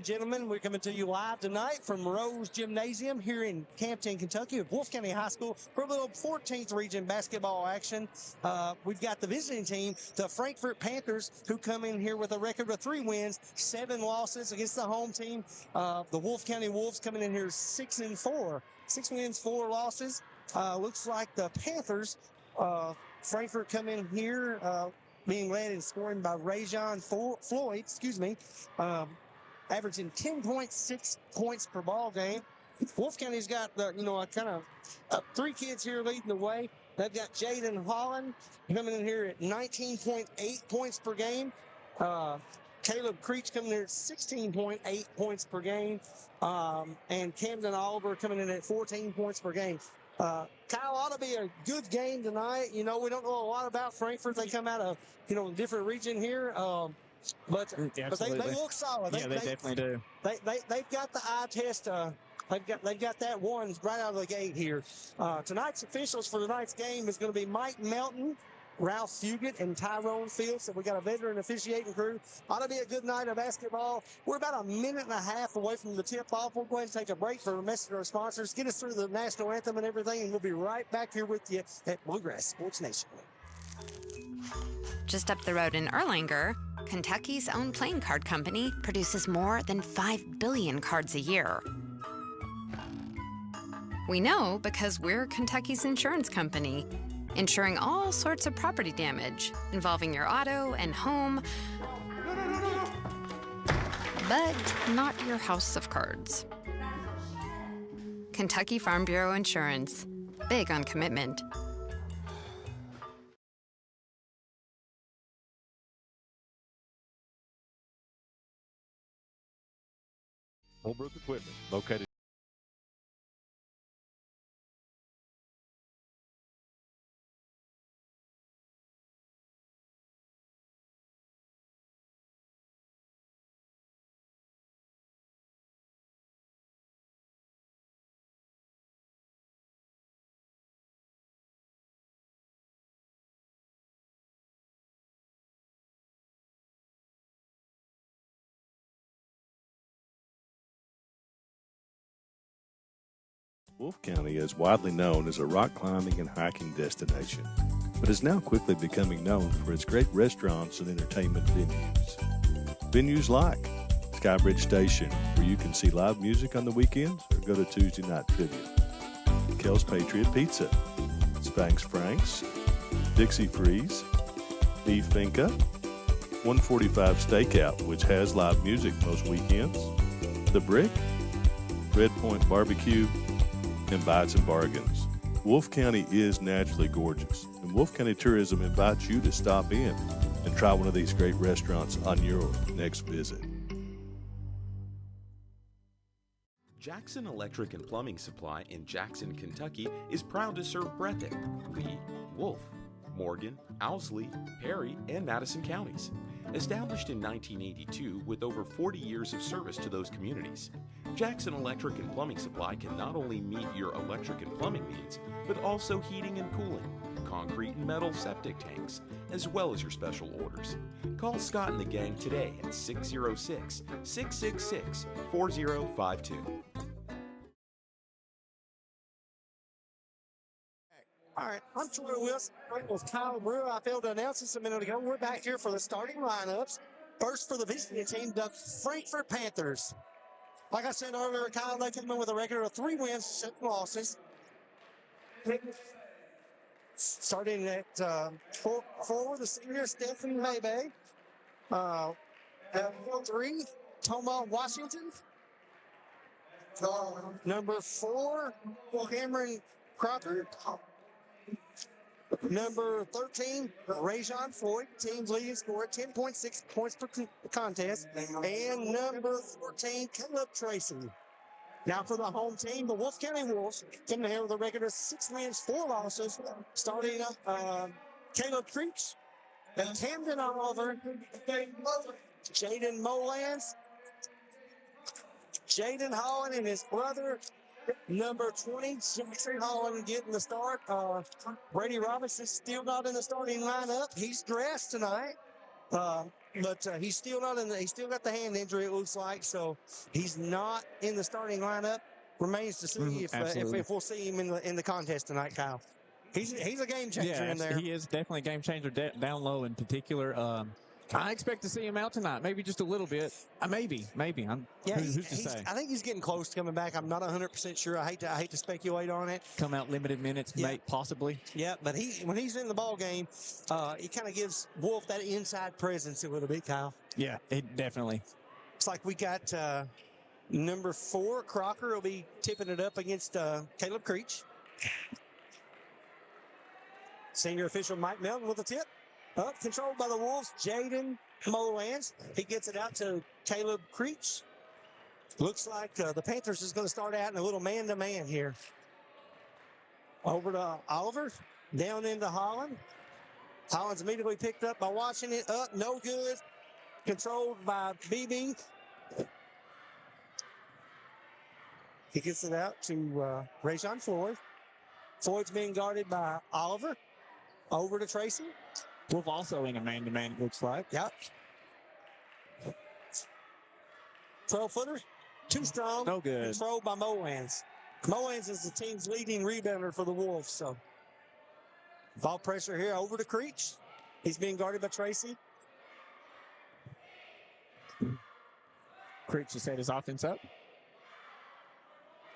and gentlemen, we're coming to you live tonight from Rose Gymnasium here in Campton, Kentucky at Wolfe County High School for a little 14th region basketball action. We've got the visiting team, the Frankfort Panthers, who come in here with a record of 3 wins, 7 losses against the home team. The Wolfe County Wolves coming in here 6-4, 6 wins, 4 losses. Looks like the Panthers, Frankfort come in here being led and scoring by Rajon Floyd, averaging 10.6 points per ball game. Wolfe County's got, kind of 3 kids here leading the way. They've got Jaden Holland coming in here at 19.8 points per game. Caleb Creech coming in at 16.8 points per game. And Camden Oliver coming in at 14 points per game. Kyle, ought to be a good game tonight. We don't know a lot about Frankfort. They come out of, a different region here. But they look solid. They definitely do. They've got the eye test. They've got that one right out of the gate here. Tonight's officials for tonight's game is going to be Mike Melton, Ralph Fugit, and Tyrone Fields. So we got a veteran officiating crew. Ought to be a good night of basketball. We're about a minute and a half away from the tip-off. We'll go ahead and take a break for a message to our sponsors, get us through the national anthem and everything, and we'll be right back here with you at Bluegrass Sports Nation. Just up the road in Erlanger, Kentucky's own playing card company produces more than 5 billion cards a year. We know because we're Kentucky's insurance company, insuring all sorts of property damage involving your auto and home, but not your house of cards. Kentucky Farm Bureau Insurance, big on commitment. Holbrook Equipment, located Wolfe County is widely known as a rock climbing and hiking destination, but is now quickly becoming known for its great restaurants and entertainment venues. Venues like Skybridge Station, where you can see live music on the weekends or go to Tuesday night trivia. Kel's Patriot Pizza, Spanx Frank's, Dixie Freeze, Beef Finca, 145 Stakeout, which has live music most weekends, The Brick, Red Point Barbecue, and Bites and Bargains. Wolfe County is naturally gorgeous, and Wolfe County Tourism invites you to stop in and try one of these great restaurants on your next visit. Jackson Electric and Plumbing Supply in Jackson, Kentucky is proud to serve Breathitt, Lee, Wolfe, Morgan, Owsley, Perry, and Madison counties. Established in 1982 with over 40 years of service to those communities, Jackson Electric and Plumbing Supply can not only meet your electric and plumbing needs, but also heating and cooling, concrete and metal septic tanks, as well as your special orders. Call Scott and the gang today at 606-666-4052. All right, I'm Troy Wilson with Kyle Brewer. I failed to announce this a minute ago. We're back here for the starting lineups. First for the visiting team, the Frankfort Panthers. Like I said earlier, Kyle, they came in with a record of 3 wins, 7 losses. Starting at forward, the senior Stephanie Maybe. At 3, Toma Washington. Number 4, Cameron Crocker. Number 13, Rajon Floyd, team's leading scorer, 10.6 points per contest. And number 14, Caleb Tracy. Now for the home team, the Wolfe County Wolves came in here with a record of 6 wins, 4 losses. Starting up, Caleb Creech, and Camden Oliver, Jaden Molans, Jaden Holland and his brother, number 20, Jackson Holland getting the start. Brady Robinson's still not in the starting lineup. He's dressed tonight. but he's still not in. He's still got the hand injury. It looks like so. He's not in the starting lineup. Remains to see if we'll see him in the contest tonight, Kyle. He's a game changer in there. He is definitely a game changer down low in particular. I expect to see him out tonight, maybe just a little bit. Maybe. Who's to say? I think he's getting close to coming back. I'm not 100% sure. I hate to speculate on it. Come out limited minutes, possibly. Yeah, but when he's in the ball game, he kind of gives Wolfe that inside presence a little bit, Kyle. Yeah, it definitely. It's like we got number 4, Crocker will be tipping it up against Caleb Creech. Senior official Mike Melton with a tip. Up, controlled by the Wolves, Jaden Molans. He gets it out to Caleb Creech. Looks like the Panthers is going to start out in a little man-to-man here. Over to Oliver, down into Holland. Holland's immediately picked up by watching it. Up, no good. Controlled by BB. He gets it out to Rayshawn Floyd. Floyd's being guarded by Oliver. Over to Tracy. Wolfe also in a man-to-man, it looks like. Yep. 12-footer. Too strong. No good. Controlled by Moans. Moans is the team's leading rebounder for the Wolves. So, ball pressure here over to Creech. He's being guarded by Tracy. Creech just had his offense up.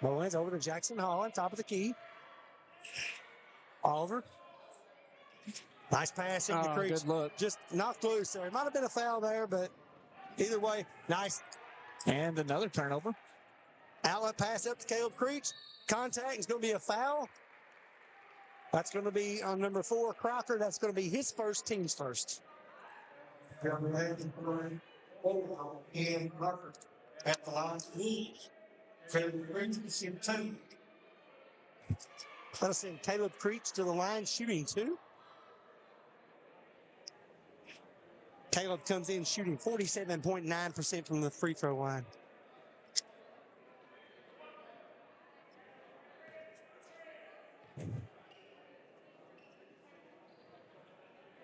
Moans over to Jackson Holland, top of the key. Oliver. Nice pass into Creech. Good look. Just knocked loose there. It might have been a foul there, but either way, nice. And another turnover. Outlet pass up to Caleb Creech. Contact is going to be a foul. That's going to be on number 4, Crocker. That's going to be his first, team's first. And Crocker at the line. Let's send Caleb Creech to the line, shooting 2. Caleb comes in shooting 47.9% from the free throw line.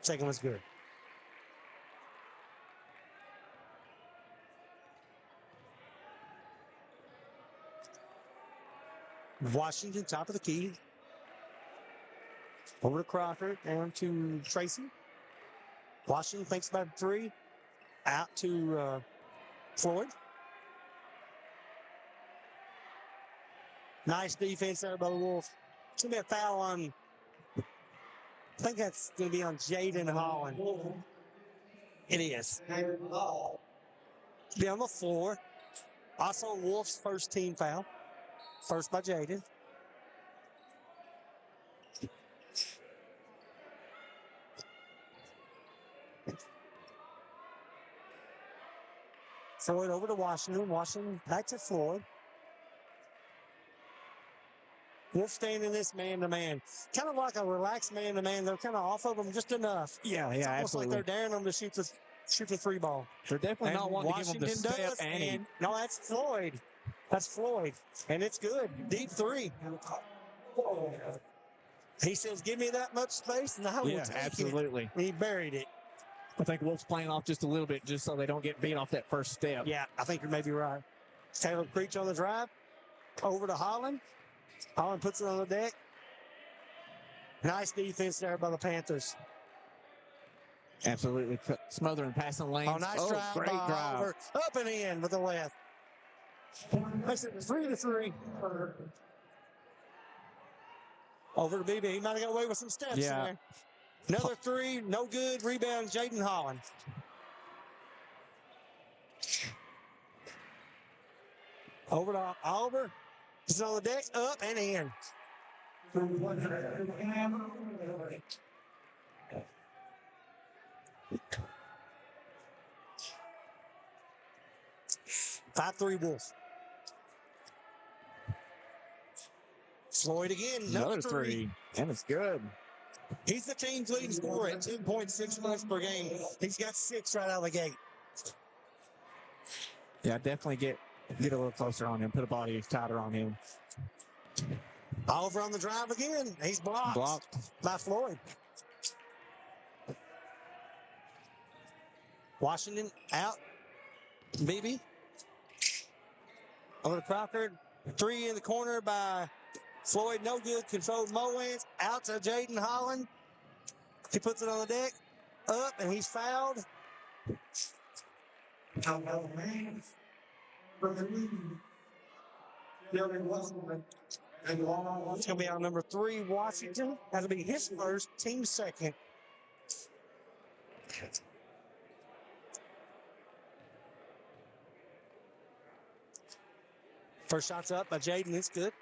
Second was good. Washington, top of the key. Over to Crocker, down to Tracy. Washington thinks about 3. Out to Floyd. Nice defense there by the Wolves. It's going to be a foul on, I think that's going to be on Jaden Holland. It is. Be on the floor. Also, Wolf's first team foul. First by Jaden. Floyd over to Washington. Washington back to Floyd. Wolf staying in this man-to-man. Kind of like a relaxed man-to-man. They're kind of off of them just enough. Yeah, it's almost absolutely. like they're daring them to shoot the 3 ball. They're definitely And not wanting Washington to give them the step. and no, that's Floyd. That's Floyd. And it's good. Deep 3. He says, give me that much space, and I will take absolutely. it. And he buried it. I think Wolf's playing off just a little bit just so they don't get beat off that first step. Yeah, I think you're maybe right. Caleb Creech on the drive. Over to Holland. Holland puts it on the deck. Nice defense there by the Panthers. Absolutely. Smothering passing lanes. Oh, nice drive. Great drive. Over, up and in with the left. Makes it 3-3. Over to BB. He might have got away with some steps there. Another 3, no good. Rebound, Jaden Holland. Over to Oliver. He's on the deck, up and in. 5-3 Wolf. Floyd again. Another 3. And it's good. He's the team's leading scorer at 2.6 points per game. He's got 6 right out of the gate. Yeah, definitely get a little closer on him. Put a body tighter on him. Oliver on the drive again. He's blocked by Floyd. Washington out. Beebe. Over to Crocker. 3 in the corner by Floyd. No good. Controlled Mullins. Out to Jaden Holland. He puts it on the deck. Up, and he's fouled. It's going to be on number 3, Washington. That'll be his first, team second. First shot's up by Jaden. It's good.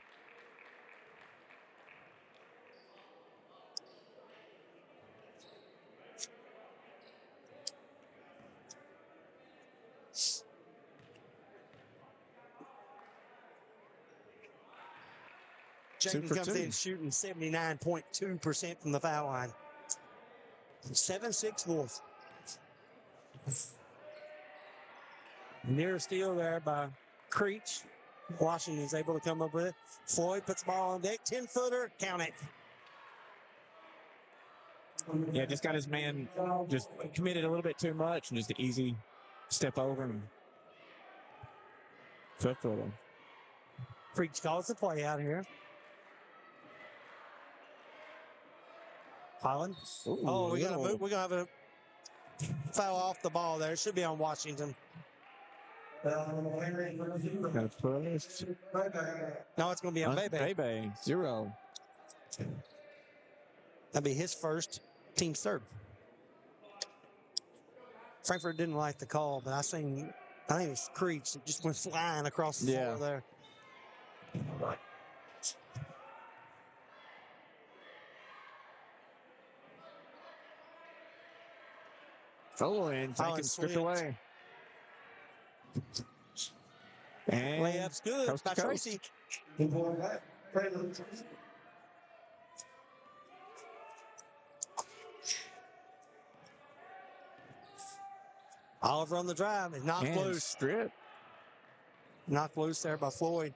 Jaden comes in shooting 79.2% from the foul line. 7-6 Wolf. Near steal there by Creech. Washington's able to come up with it. Floyd puts the ball on deck. 10-footer. Count it. Yeah, just got his man just committed a little bit too much and just an easy step over and foot-footer. Creech calls the play out here. Holland. Oh, we got to move. We're going to have a foul off the ball there. It should be on Washington. Got a push. No, it's going to be on Bebe. Bebe, 0. That'll be his first, team's third. Frankfort didn't like the call, but I think it's Creech that just went flying across the floor there. And taking stripped away. And layup's good by Tracy. Oliver on the drive and knocked loose. Strip. Knocked loose there by Floyd.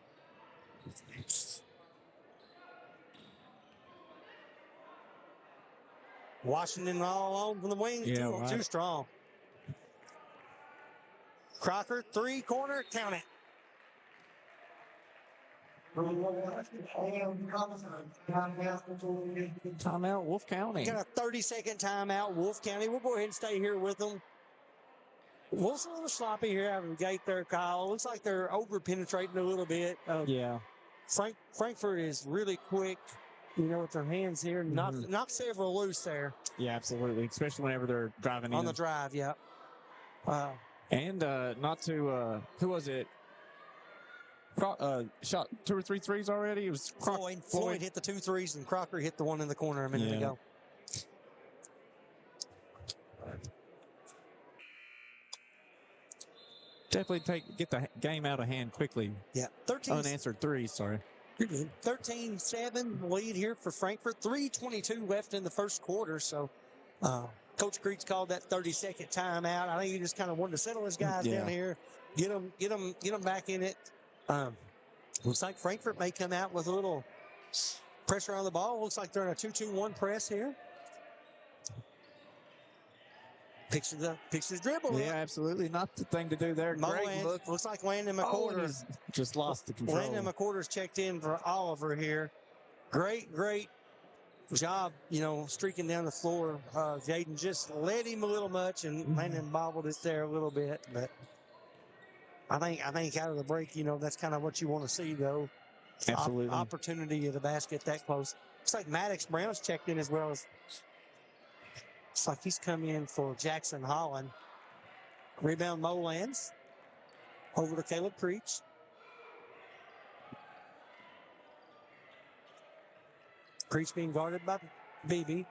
Washington all alone from the wing. Too strong. Crocker, 3 corner, count it. Timeout, Wolfe County. Got a 30-second timeout, Wolfe County. We'll go ahead and stay here with them. Wolf's a little sloppy here out of the gate there, Kyle. Looks like they're over-penetrating a little bit. Frankfort is really quick, with their hands here. Knock several loose there. Yeah, absolutely. Especially whenever they're driving on the drive, yeah. And not to, who was it? Shot 2 or 3 threes already. It was Floyd hit the 2 threes, and Crocker hit the one in the corner a minute ago. Definitely get the game out of hand quickly. Yeah, 13 unanswered threes. Sorry. 13-7 lead here for Frankfort. 3:22 left in the first quarter. So, Coach Creech called that 30-second timeout. I think he just kind of wanted to settle his guys down here, get them back in it. Looks like Frankfort may come out with a little pressure on the ball. Looks like they're in a 2-2-1 press here. Picture his dribble. Yeah, absolutely. Not the thing to do there. Great look. Looks like Landon McCorder just lost the control. Landon McCorder's checked in for Oliver here. Great job, streaking down the floor. Jaden just led him a little much, and Landon bobbled it there a little bit. But I think out of the break, that's kind of what you want to see, though. Absolutely. Opportunity at the basket that close. Looks like Maddox Brown's checked in as well as. Looks like he's come in for Jackson Holland. Rebound Molands. Over to Caleb Creech. Creech being guarded by Beebe.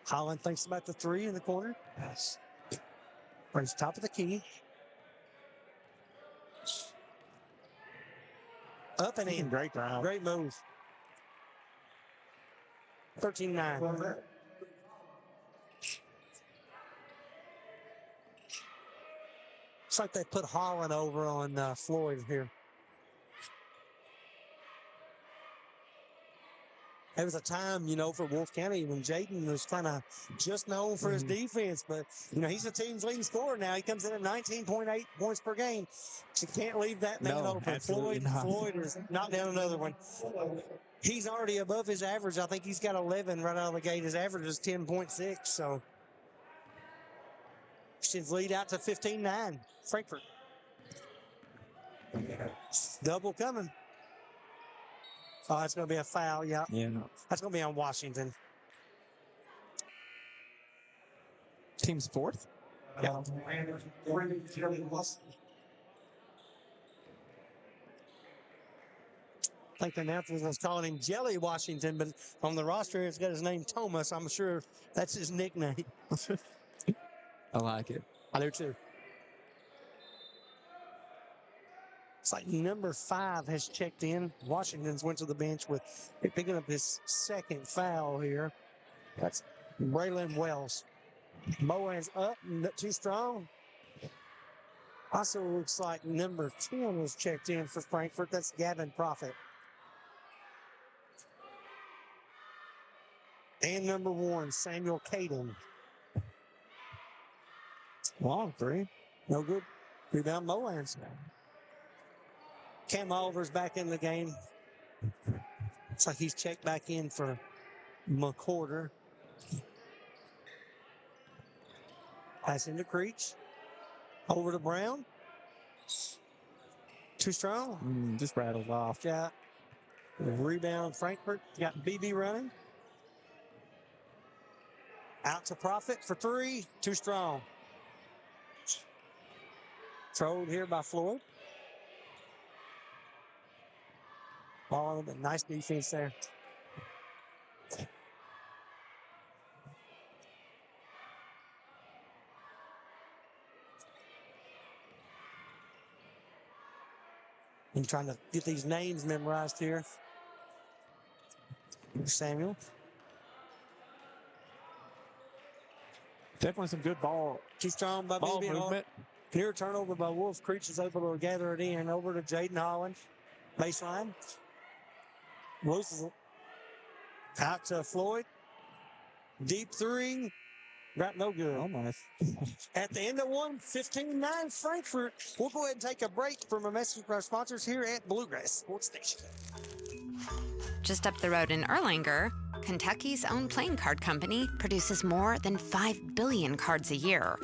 Holland thinks about the 3 in the corner. Yes. Brings top of the key. Up and in. Great drive. Great move. 13-9. Looks like they put Holland over on Floyd here. There was a time, for Wolfe County when Jaden was kind of just known for his defense, but, he's the team's leading scorer now. He comes in at 19.8 points per game. You can't leave that man No, open. absolutely not. Floyd is not down another one. He's already above his average. I think he's got 11 right out of the gate. His average is 10.6, so should lead out to 15-9. Frankfort. Double coming. Oh, that's going to be a foul, yeah. Yeah. That's going to be on Washington. Team's fourth? Yeah. I think the announcer was calling him Jelly Washington, but on the roster it's got his name Thomas. I'm sure that's his nickname. I like it. I do too. It's like number 5 has checked in. Washington's went to the bench with picking up his second foul here. That's Braylon Wells. Bowen's up, too strong. Also looks like number 10 was checked in for Frankfort. That's Gavin Profit. And number 1, Samuel Caden. Long three. No good. Rebound Moans. Cam Oliver's back in the game. Looks like he's checked back in for McCorder. Pass into Creech. Over to Brown. Too strong. Just rattles off. Got rebound Frankfort. Got BB running. Out to Profit for 3. Too strong. Thrown here by Floyd. Ball, but nice defense there. I'm trying to get these names memorized here. Samuel. Definitely some good ball. Too strong by Ball BB. movement. Near turnover by Wolfe. Creech is able to gather it in. Over to Jaden Holland. Baseline. Loses it. Out to Floyd. Deep 3. Got no good. Almost. At the end of 1, 15-9 Frankfort. We'll go ahead and take a break from a message from our sponsors here at Bluegrass Sports Station. Just up the road in Erlanger, Kentucky's own playing card company produces more than 5 billion cards a year.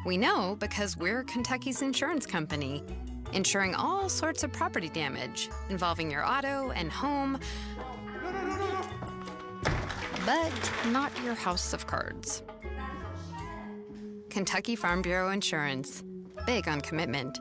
We know because we're Kentucky's insurance company, insuring all sorts of property damage involving your auto and home, but not your house of cards. Kentucky Farm Bureau Insurance. Big on commitment.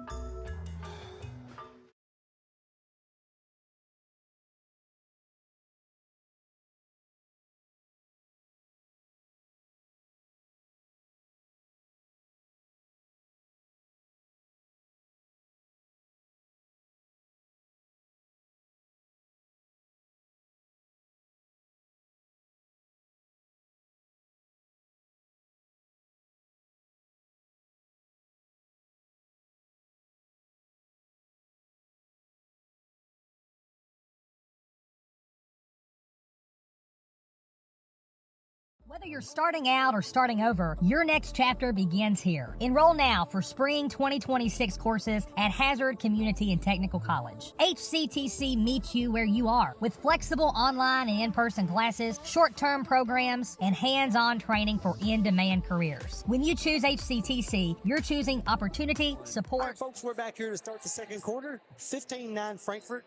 Whether you're starting out or starting over, your next chapter begins here. Enroll now for spring 2026 courses at Hazard Community and Technical College. HCTC meets you where you are with flexible online and in-person classes, short-term programs, and hands-on training for in-demand careers. When you choose HCTC, you're choosing opportunity, support. All right, folks, we're back here to start the second quarter. 15-9 Frankfort.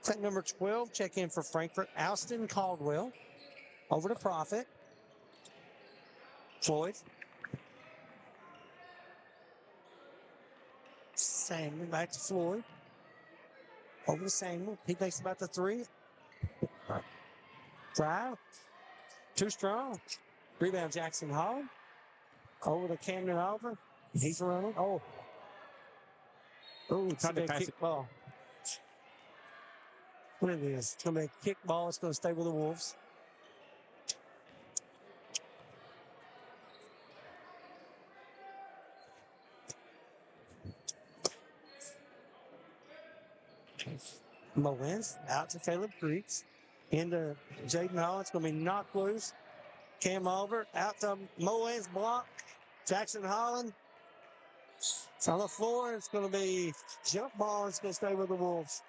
Set number 12, check in for Frankfort. Alston Caldwell. Over to Profit. Floyd. Samuel back to Floyd. Over to Samuel. He thinks about the 3. Drive. Too strong. Rebound Jackson Hall. Over to Camden Oliver. He's running. Oh. It's going to be a kick ball. What it is? It's going to be a kick ball. It's going to stay with the Wolves. Mullins out to Caleb Creeks. Into Jaden Hall. It's going to be knocked loose. Cam over. Out to Mullins block. Jackson Holland. It's on the floor. It's going to be jump ball. It's going to stay with the Wolves.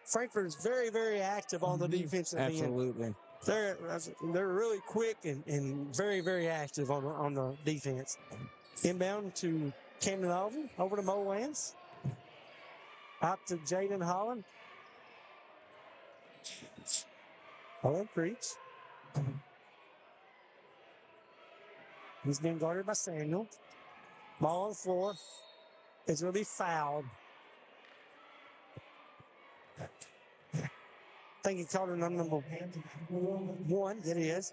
Frankfort is very, very active on the defensive end. Absolutely. They're really quick and very, very active on the defense. Inbound to Camden Alden, over to Mo Lance. Out to Jaden Holland. Holland Creeks. He's being guarded by Samuel. Ball on the floor. It's going to be fouled. I think he called it on number 1. It is.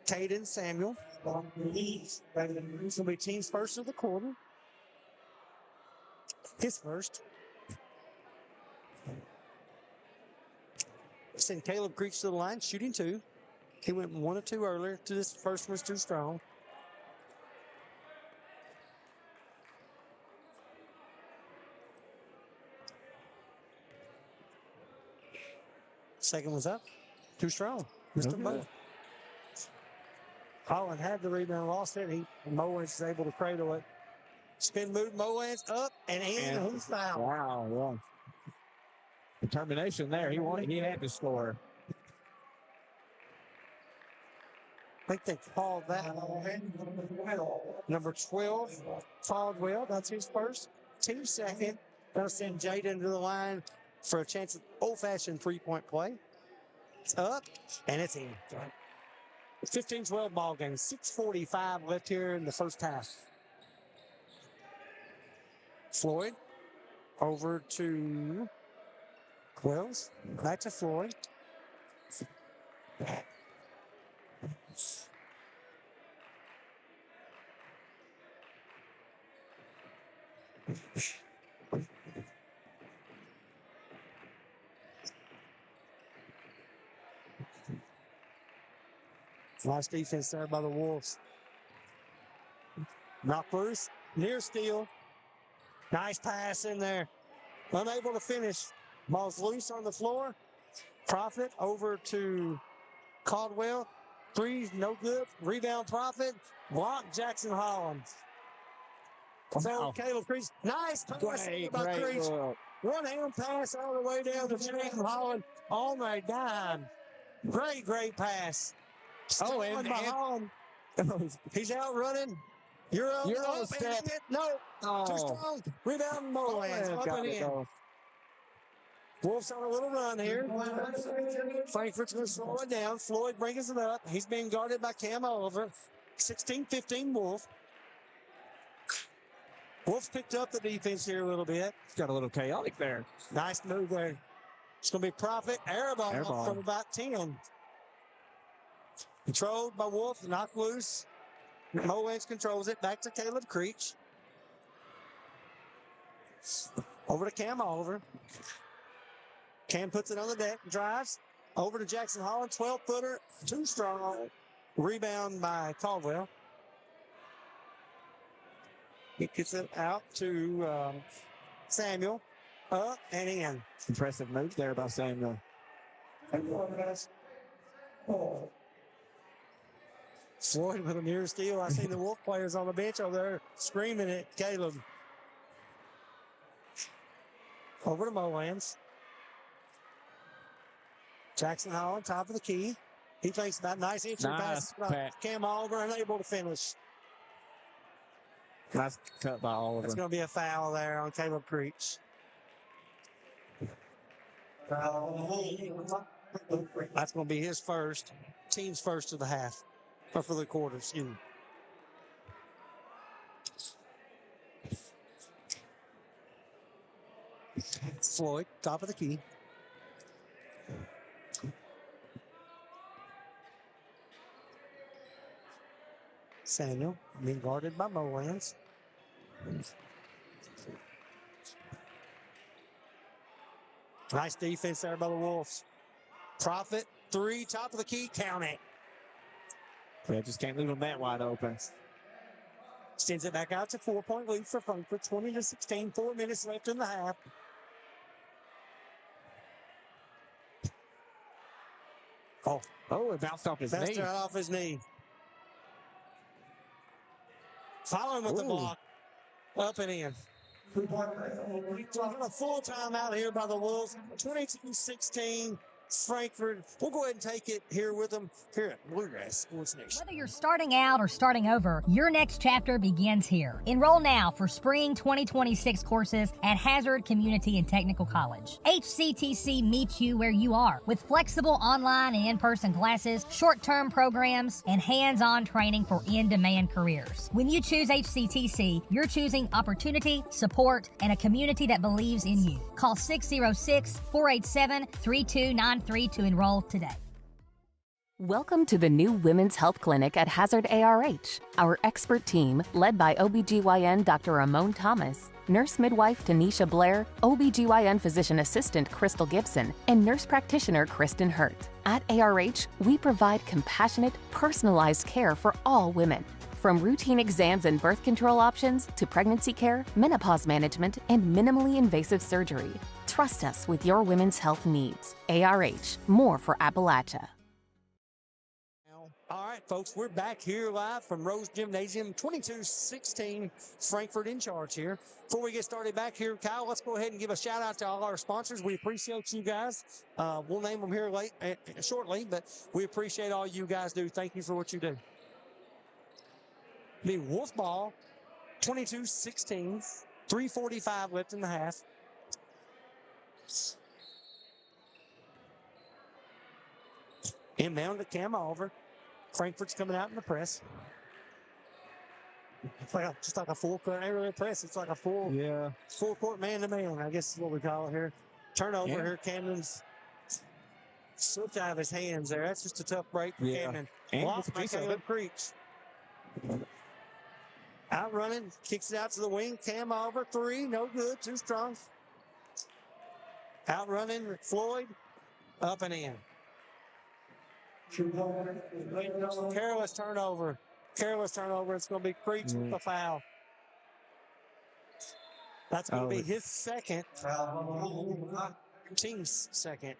Caden Samuel. It's going to be team's first of the quarter. His first. Send Caleb Creeks to the line, shooting 2. He went 1 or 2 earlier. To this first one's too strong. Second was up. Too strong. Mr. Mo. Holland had the rebound, lost it. Mowens is able to cradle it. Spin move, Mowens up and in. And he's fouled. Wow, yeah. Determination there. He had to score. I think they called that number 12, Caldwell. That's his first. Team second. That'll send Jaden to the line for a chance of old-fashioned three-point play. It's up, and it's in. 15-12 ball game. 6:45 left here in the first half. Floyd over to Wells. Back to Floyd. Nice defense there by the Wolves. Knock loose. Near steal. Nice pass in there. Unable to finish. Ball's loose on the floor. Profit over to Caldwell. 3, no good. Rebound Profit. Block Jackson Holland. So Caleb Creech. Nice pass by Creech. One hand pass all the way down to Jackson Holland on a dime. Great pass. Oh, and Holland. He's out running. You're on step. No. Too strong. Rebound Moland. Up and in. Wolves on a little run here. Frankfort's going to slow it down. Floyd brings it up. He's being guarded by Cam Oliver. 16-15 Wolf. Wolf's picked up the defense here a little bit. It's got a little chaotic there. Nice move there. It's going to be Profit. Air ball from about 10. Controlled by Wolf. Knocked loose. Mowens controls it. Back to Caleb Creech. Over to Cam Oliver. Cam puts it on the deck. Drives. Over to Jackson Holland. 12-footer. Too strong. Rebound by Caldwell. He gets it out to Samuel. Up and in. Impressive move there by Samuel. Floyd with a near steal. I see the Wolf players on the bench over there screaming at Caleb. Over to Mowens. Jackson Holland, top of the key. He thinks about nice entry pass. Cam Oliver unable to finish. Nice cut by Oliver. That's going to be a foul there on Caleb Creech. That's going to be his first, team's first of the half, or for the quarter, excuse me. Floyd, top of the key. Samuel being guarded by Mowens. Nice defense there by the Wolves. Profit, 3, top of the key, count it. Yeah, just can't leave them that wide open. Sends it back out to 4-point lead for Frankfort, 20-16, 4 minutes left in the half. Oh, it bounced off his Bounced knee. right off his knee. Following with the block. Up and in. A full timeout here by the Wolves. 22-16. Frankfort. We'll go ahead and take it here with them here at Bluegrass Sports Nation. Whether you're starting out or starting over, your next chapter begins here. Enroll now for spring 2026 courses at Hazard Community and Technical College. HCTC meets you where you are with flexible online and in-person classes, short-term programs, and hands-on training for in-demand careers. When you choose HCTC, you're choosing opportunity, support, and a community that believes in you. Call 606-487-3293 to enroll today. Welcome to the new Women's Health Clinic at Hazard ARH. Our expert team, led by OBGYN Dr. Ramon Thomas, nurse midwife Tanisha Blair, OBGYN physician assistant Crystal Gibson, and nurse practitioner Kristen Hurt. At ARH, we provide compassionate, personalized care for all women. From routine exams and birth control options to pregnancy care, menopause management, and minimally invasive surgery. Trust us with your women's health needs. ARH, more for Appalachia. All right, folks, we're back here live from Rose Gymnasium, 22-16, Frankfort in charge here. Before we get started back here, Kyle, let's go ahead and give a shout out to all our sponsors. We appreciate you guys. We'll name them here shortly, but we appreciate all you guys do. Thank you for what you do. The Wolf ball, 22-16, 3:45 left in the half. Inbound to Cam Oliver. Frankfort's coming out in the press. It's just like a full court press. It's like a full court man-to-man, I guess is what we call it here. Turnover here. Camden's slipped out of his hands there. That's just a tough break for Camden. Blocked by Caleb Creech. Out running, kicks it out to the wing. Cam Oliver, three, no good, too strong. Out running, Floyd, up and in. Careless turnover. It's going to be Creech with the foul. That's going to be his second. Team's second.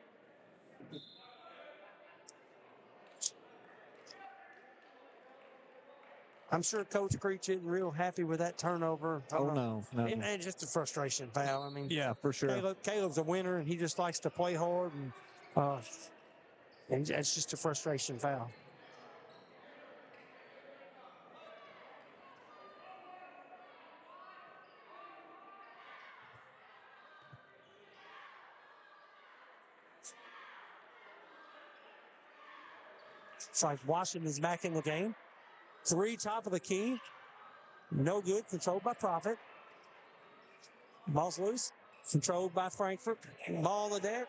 I'm sure Coach Creech isn't real happy with that turnover. No. And just a frustration foul. I mean, yeah, for sure. Caleb's a winner, and he just likes to play hard, and it's just a frustration foul. It's like Washington's back in the game. Three, top of the key. No good. Controlled by Profit. Ball's loose. Controlled by Frankfort. Ball on the deck.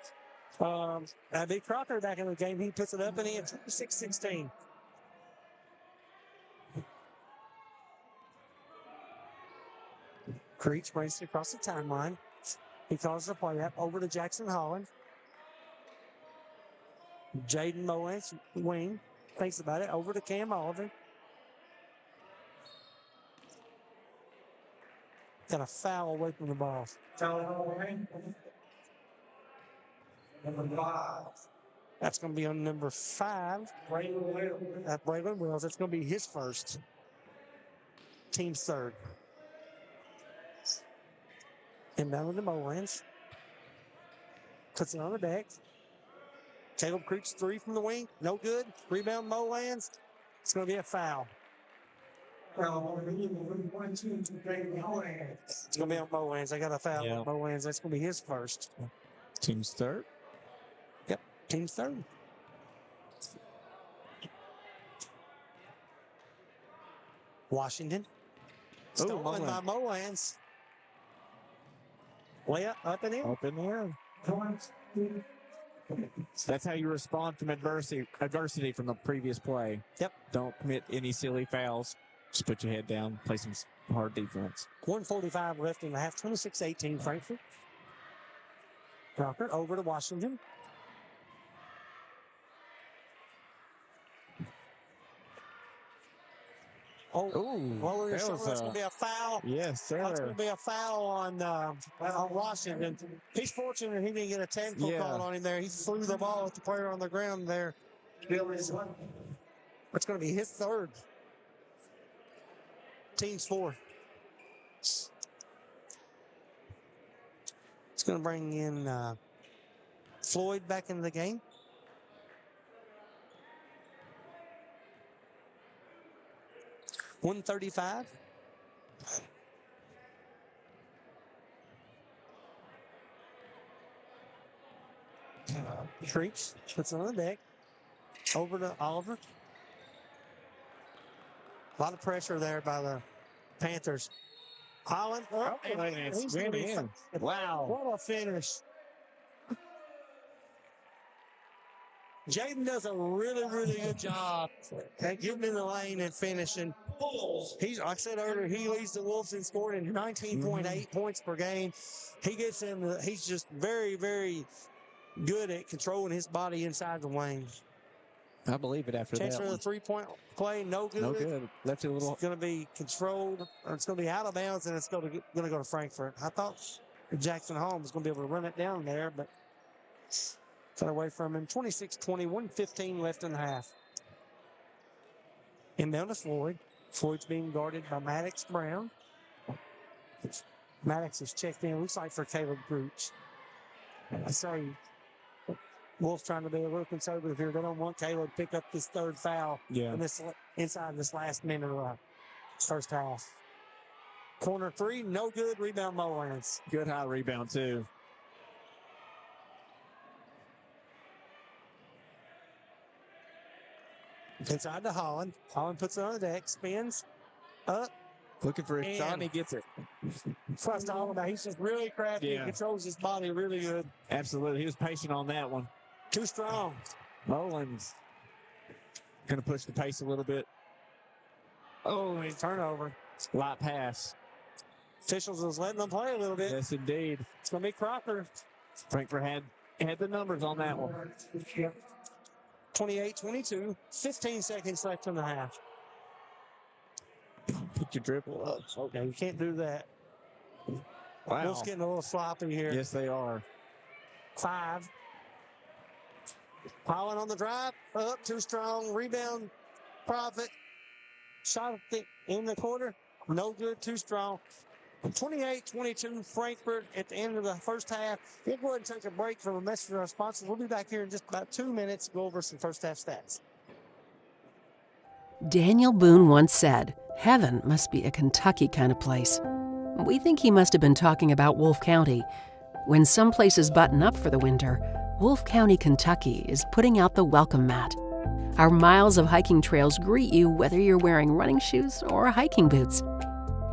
Big Crocker back in the game. He puts it up and in. 26-16. Creech brings it across the timeline. He calls the play up over to Jackson Holland. Jaden Moens, wing. Thinks about it. Over to Cam Oliver. Got a foul away from the ball. Number 5. That's going to be on number 5. Braylon Wills. That's going to be his first. Team's third. Inbound with the Moans. Puts it on the deck. Caleb Creech, three from the wing. No good. Rebound Moans. It's going to be a foul. It's going to be on Moans. I got a foul on Moans. That's going to be his first. Team's third. Yep, team's third. Washington. Stolen by Moans. Layup up and in. Up in the air. That's how you respond from adversity from the previous play. Yep. Don't commit any silly fouls. Just put your head down, play some hard defense. 1:45 left in the half. 26-18 Frankfort. Crocker over to Washington. Lower your shoulder. That's going to be a foul. Yes, sir. That's going to be a foul on Washington. He's fortunate he didn't get a technical call on him there. He threw the ball at the player on the ground there. It's going to be his third. Team's 4. It's going to bring in Floyd back into the game. $135. Creeps, puts it on the deck. Over to Oliver. A lot of pressure there by the Panthers. Holland. Oh, it's went in. Wow. What a finish. Jaden does a really, really good job at getting in the lane and finishing. He's, like I said earlier, he leads the Wolves in scoring 19.8 points per game. He gets in the, he's just very, very good at controlling his body inside the lane. I believe it after Chance that for one. the 3-point play, no good. No good. Left it a little. It's going to be controlled, or it's going to be out of bounds, and it's going to go to Frankfort. I thought Jackson Holmes was going to be able to run it down there, but got away from him. 26-20, 1:15 left in the half. Inbound to Floyd. Floyd's being guarded by Maddox Brown. Maddox is checked in, looks like for Caleb Gooch. I say Wolf's trying to be a little conservative here. They don't want Caleb to pick up this third foul in this, inside this last minute of the first half. Corner 3, no good. Rebound Mullins. Good high rebound, too. Inside to Holland. Holland puts it on the deck, spins up. Looking for a shot, he gets it. Trust all about. He's just really crafty. Yeah. He controls his body really good. Absolutely. He was patient on that one. Too strong. Mullins going to push the pace a little bit. Oh, a turnover. Light pass. Officials is letting them play a little bit. Yes, indeed. It's going to be Crocker. Frankfort had the numbers on that one. 28-22. 15 seconds left in the half. Put your dribble up. Okay, you can't do that. Wow. Wolf's getting a little sloppy here. Yes, they are. 5. Holland on the drive. Up, too strong. Rebound, Profit. Shot in the corner. No good, too strong. 28-22, Frankfort at the end of the first half. We'll go ahead and take a break from a message from our sponsors. We'll be back here in just about 2 minutes to go over some first half stats. Daniel Boone once said, "Heaven must be a Kentucky kind of place." We think he must have been talking about Wolfe County. When some places button up for the winter, Wolfe County, Kentucky is putting out the welcome mat. Our miles of hiking trails greet you whether you're wearing running shoes or hiking boots.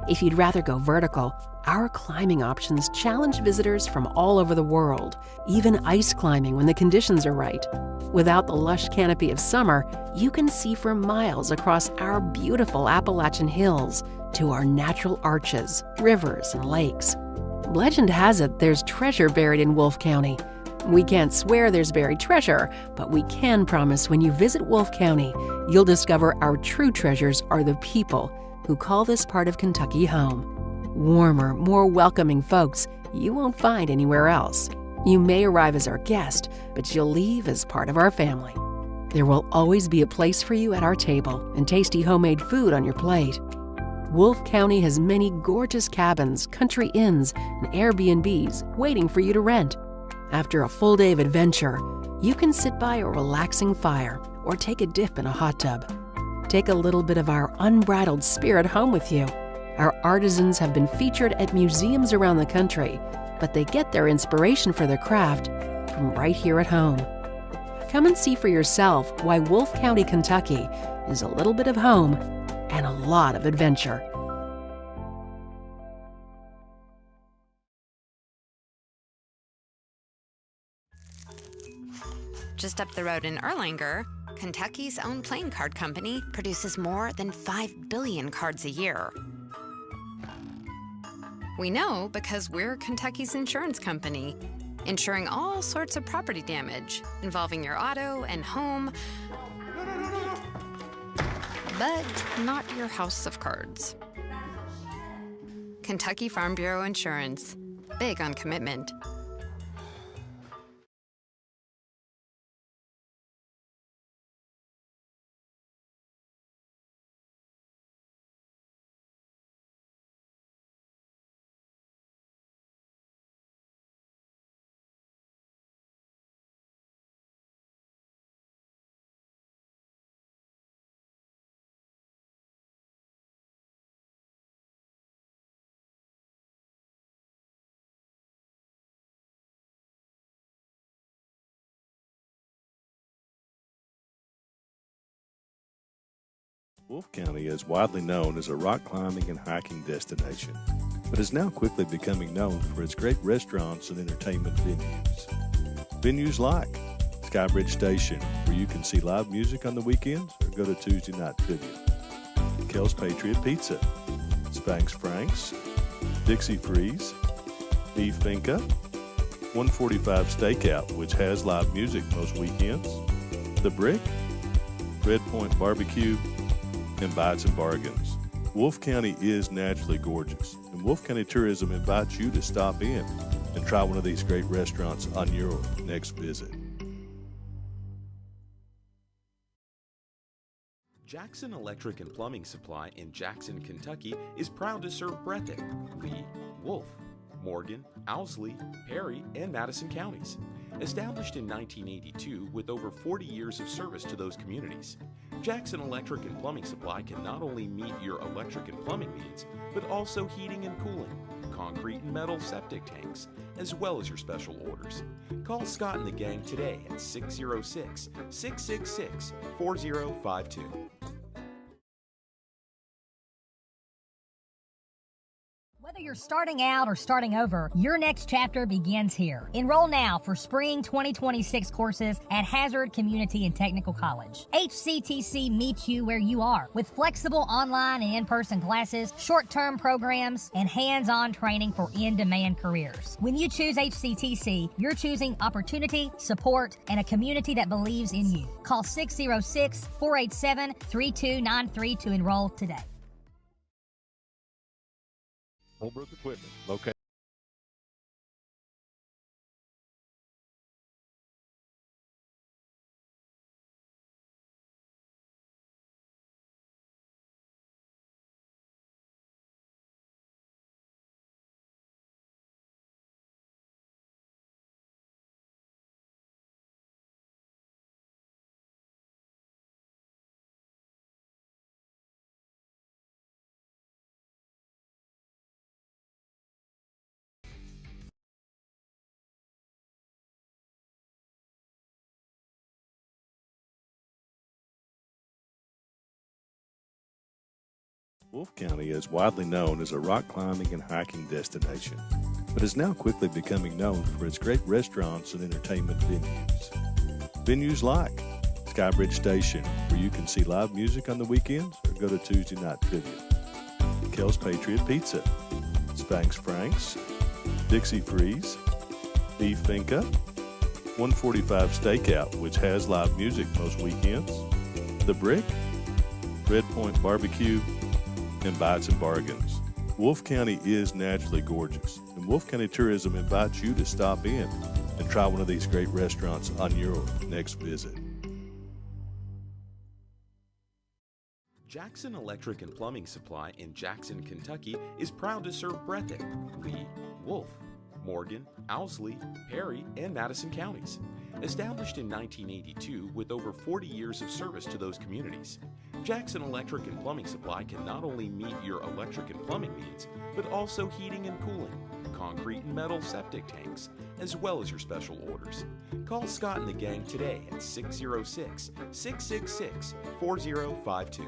If you'd rather go vertical, our climbing options challenge visitors from all over the world, even ice climbing when the conditions are right. Without the lush canopy of summer, you can see for miles across our beautiful Appalachian hills to our natural arches, rivers, and lakes. Legend has it there's treasure buried in Wolfe County. We can't swear there's buried treasure, but we can promise when you visit Wolfe County, you'll discover our true treasures are the people who call this part of Kentucky home. Warmer, more welcoming folks you won't find anywhere else. You may arrive as our guest, but you'll leave as part of our family. There will always be a place for you at our table and tasty homemade food on your plate. Wolfe County has many gorgeous cabins, country inns, and Airbnbs waiting for you to rent. After a full day of adventure, you can sit by a relaxing fire or take a dip in a hot tub. Take a little bit of our unbridled spirit home with you. Our artisans have been featured at museums around the country, but they get their inspiration for their craft from right here at home. Come and see for yourself why Wolfe County, Kentucky is a little bit of home and a lot of adventure. Just up the road in Erlanger, Kentucky's own playing card company produces more than 5 billion cards a year. We know because we're Kentucky's insurance company, insuring all sorts of property damage involving your auto and home, but not your house of cards. Kentucky Farm Bureau Insurance, big on commitment. Wolfe County is widely known as a rock climbing and hiking destination, but is now quickly becoming known for its great restaurants and entertainment venues. Venues like Skybridge Station, where you can see live music on the weekends or go to Tuesday night trivia. Kel's Patriot Pizza, Spanx Frank's, Dixie Freeze, Beef Finca, 145 Stakeout, which has live music most weekends, The Brick, Red Point Barbecue, and Bites and Bargains. Wolfe County is naturally gorgeous, and Wolfe County Tourism invites you to stop in and try one of these great restaurants on your next visit. Jackson Electric and Plumbing Supply in Jackson, Kentucky is proud to serve Breathitt, Lee, Wolfe, Morgan, Owsley, Perry, and Madison counties. Established in 1982 with over 40 years of service to those communities, Jackson Electric and Plumbing Supply can not only meet your electric and plumbing needs, but also heating and cooling, concrete and metal septic tanks, as well as your special orders. Call Scott and the gang today at 606-666-4052. Whether you're starting out or starting over, your next chapter begins here. Enroll now for spring 2026 courses at Hazard Community and Technical College. HCTC meets you where you are with flexible online and in-person classes, short-term programs, and hands-on training for in-demand careers. When you choose HCTC, you're choosing opportunity, support, and a community that believes in you. Call 606-487-3293 to enroll today. Holbrook Equipment, located. Wolfe County is widely known as a rock climbing and hiking destination, but is now quickly becoming known for its great restaurants and entertainment venues. Venues like Skybridge Station, where you can see live music on the weekends or go to Tuesday night trivia. Kel's Patriot Pizza, Spanx Frank's, Dixie Freeze, Beef Finca, 145 Stakeout, which has live music most weekends, The Brick, Red Point Barbecue, and Bites and Bargains. Wolfe County is naturally gorgeous, and Wolfe County Tourism invites you to stop in and try one of these great restaurants on your next visit. Jackson Electric and Plumbing Supply in Jackson, Kentucky is proud to serve Breathitt, Lee, Wolfe, Morgan, Owsley, Perry, and Madison counties. Established in 1982 with over 40 years of service to those communities, Jackson Electric and Plumbing Supply can not only meet your electric and plumbing needs, but also heating and cooling, concrete and metal septic tanks, as well as your special orders. Call Scott and the gang today at 606-666-4052.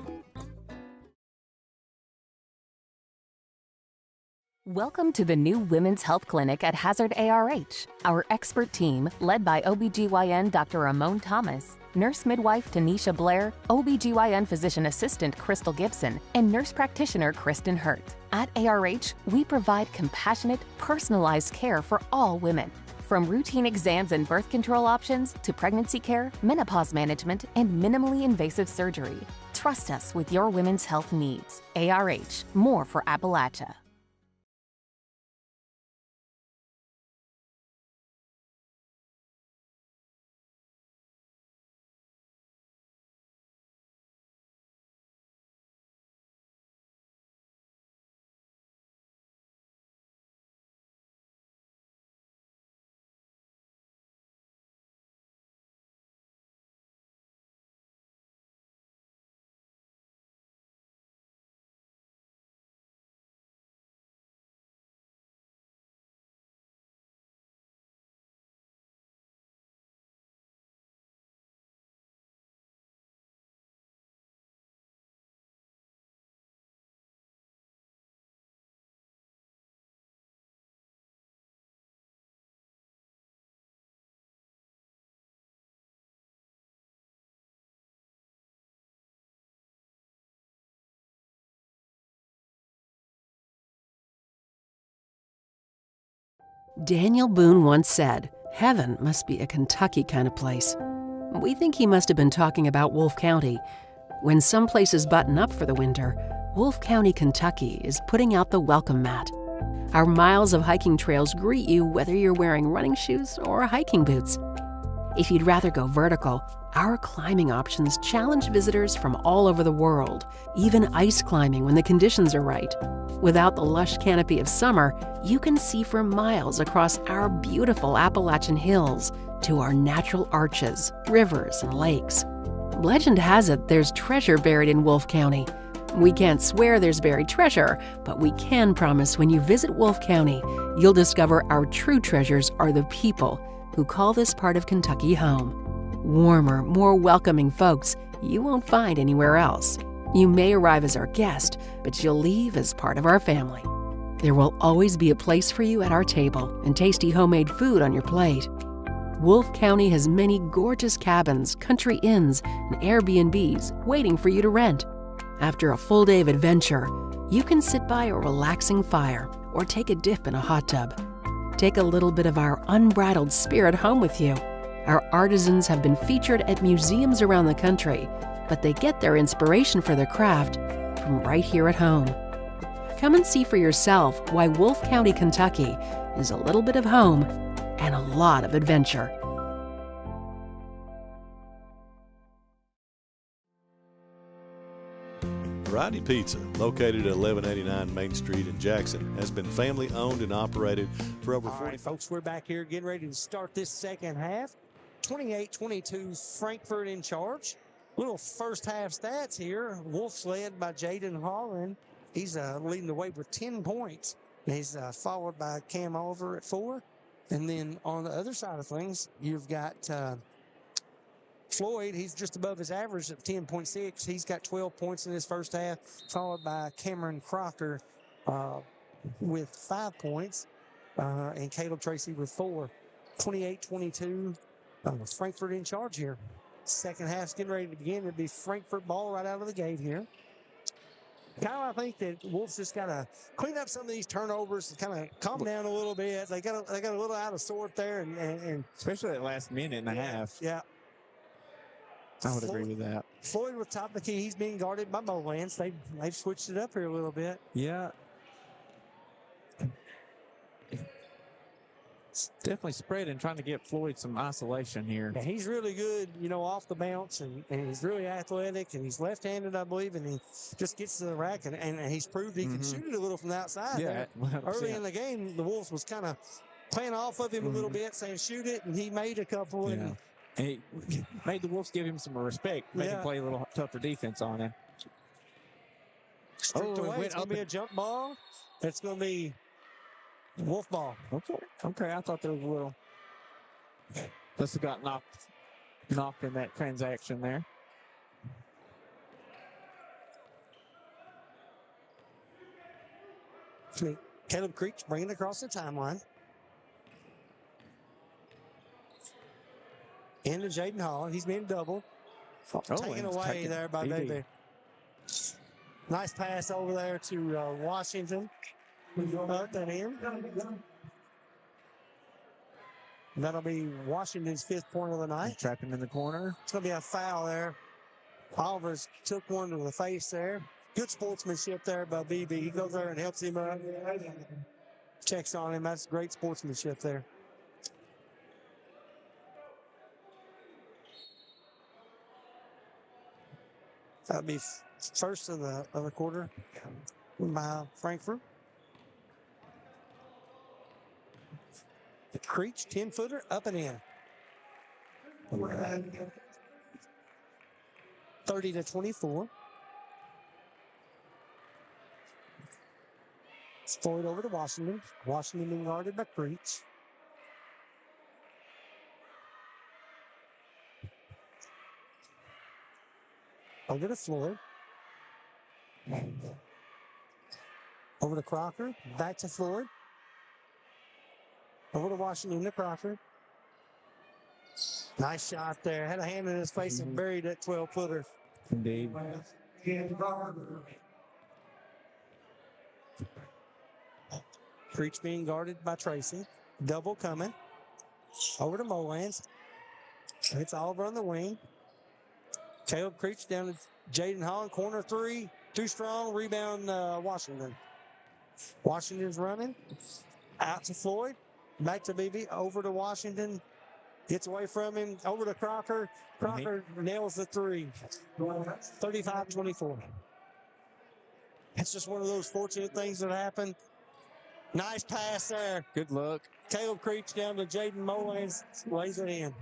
Welcome to the new Women's Health Clinic at Hazard ARH. Our expert team, led by OBGYN Dr. Ramon Thomas, nurse midwife Tanisha Blair, OBGYN physician assistant Crystal Gibson, and nurse practitioner Kristen Hurt. At ARH, we provide compassionate, personalized care for all women. From routine exams and birth control options to pregnancy care, menopause management, and minimally invasive surgery. Trust us with your women's health needs. ARH, more for Appalachia. Daniel Boone once said, "Heaven must be a Kentucky kind of place." We think he must have been talking about Wolfe County. When some places button up for the winter, Wolfe County, Kentucky is putting out the welcome mat. Our miles of hiking trails greet you whether you're wearing running shoes or hiking boots. If you'd rather go vertical, our climbing options challenge visitors from all over the world, even ice climbing when the conditions are right. Without the lush canopy of summer, you can see for miles across our beautiful Appalachian hills to our natural arches, rivers, and lakes. Legend has it there's treasure buried in Wolfe County. We can't swear there's buried treasure, but we can promise when you visit Wolfe County, you'll discover our true treasures are the people who call this part of Kentucky home. Warmer, more welcoming folks you won't find anywhere else. You may arrive as our guest, but you'll leave as part of our family. There will always be a place for you at our table and tasty homemade food on your plate. Wolfe County has many gorgeous cabins, country inns, and Airbnbs waiting for you to rent. After a full day of adventure, you can sit by a relaxing fire or take a dip in a hot tub. Take a little bit of our unbridled spirit home with you. Our artisans have been featured at museums around the country, but they get their inspiration for their craft from right here at home. Come and see for yourself why Wolfe County, Kentucky is a little bit of home and a lot of adventure. Variety Pizza, located at 1189 Main Street in Jackson, has been family owned and operated for over 40 All right, folks, we're back here getting ready to start this second half. 28-22, Frankfort in charge. Little first half stats here. Wolf's led by Jaden Holland. He's leading the way with 10 points. He's followed by Cam Oliver at 4. And then on the other side of things, you've got Floyd. He's just above his average at 10.6. He's got 12 points in his first half, followed by Cameron Crocker with 5 points, and Caleb Tracy with 4. 28-22, Frankfort in charge here. Second half's getting ready to begin. It'll be Frankfort ball right out of the gate here. Kyle, I think that Wolf's just got to clean up some of these turnovers and kind of calm down a little bit. They got a little out of sort there, and especially that last minute and a half. Yeah. I would agree with that. Floyd with top of the key. He's being guarded by Bowlands. They've switched it up here a little bit. Yeah. It's definitely spreading, trying to get Floyd some isolation here. Yeah, he's really good, off the bounce, and he's really athletic, and he's left-handed, I believe, and he just gets to the rack, and he's proved he can shoot it a little from the outside. Yeah, early in the game, the Wolves was kind of playing off of him a little bit, saying shoot it, and he made a couple. Yeah. And he made the Wolves give him some respect, made him play a little tougher defense on him. Stripped away. It's going to be a jump ball. It's going to be Wolf ball. Okay. I thought there was a little. Must have got knocked in that transaction there. Caleb Creech bringing it across the timeline. Into Jaden Holland. He's being doubled. Taken away there by Baby. Nice pass over there to Washington. Up and in. That'll be Washington's 5th point of the night. Trapped him in the corner. It's going to be a foul there. Oliver's took one to the face there. Good sportsmanship there by BB. He goes there and helps him up. Checks on him. That's great sportsmanship there. That'll be first of the quarter by Frankfort. The Creech 10-footer up and in. 30-24. Floyd over to Washington. Washington being guarded by Creech. Over to Floyd. Over to Crocker. Back to Floyd. Over to Washington to Crocker. Nice shot there. Had a hand in his face and buried that 12-footer. Indeed. Creech being guarded by Tracy. Double coming. Over to Molans. It's Oliver on the wing. Caleb Creech down to Jaden Holland. Corner three. Too strong. Rebound Washington. Washington's running. Out to Floyd. Back to BB. Over to Washington. Gets away from him. Over to Crocker. Crocker nails the three. 35-24. It's just one of those fortunate things that happen. Nice pass there. Good look. Caleb Creech down to Jaden Molans. Lays it in.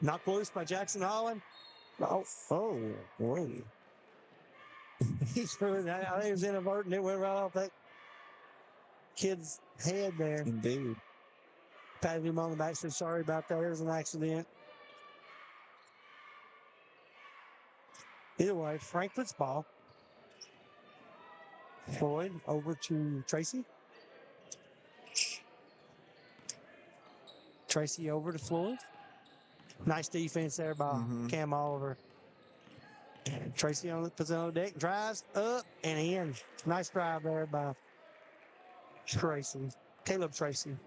Knocked loose by Jackson Holland. Oh, wait. He's really, I think it was inadvertent. It went right off that kid's head there. Indeed. Patted him on the back, said sorry about that. It was an accident. Either way, Frankfurt's ball. Floyd over to Tracy. Tracy over to Floyd. Nice defense there by Cam Oliver. Tracy puts it on the deck, drives up and in. Nice drive there by Tracy. Caleb Tracy.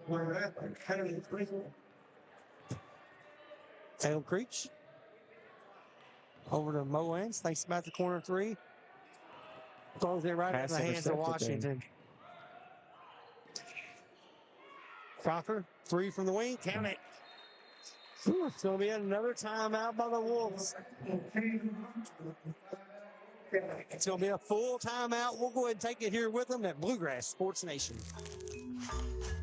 Caleb Creech. Over to Moans. Thinks about the corner three. Throws it right into the hands of Washington. Crocker, three from the wing. Count it. It's going to be another timeout by the Wolves. It's going to be a full timeout. We'll go ahead and take it here with them at Bluegrass Sports Nation.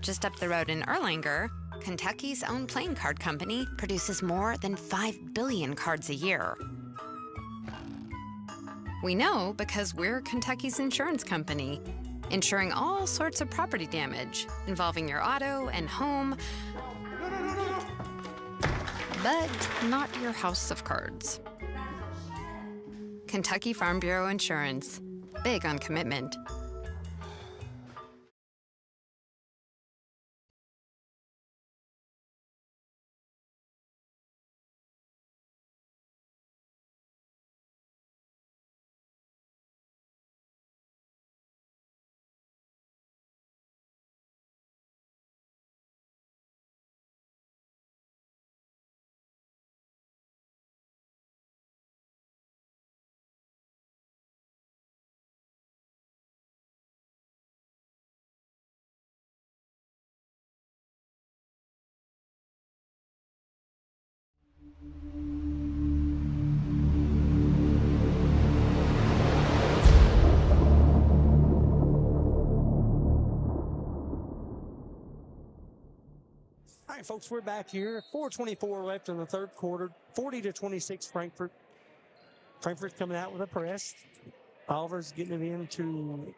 Just up the road in Erlanger, Kentucky's own playing card company produces more than 5 billion cards a year. We know because we're Kentucky's insurance company, insuring all sorts of property damage involving your auto and home, but not your house of cards. Kentucky Farm Bureau Insurance. Big on commitment. All right, folks, we're back here. 4:24 left in the third quarter. 40-26 Frankfort. Frankfort's coming out with a press. Oliver's getting it into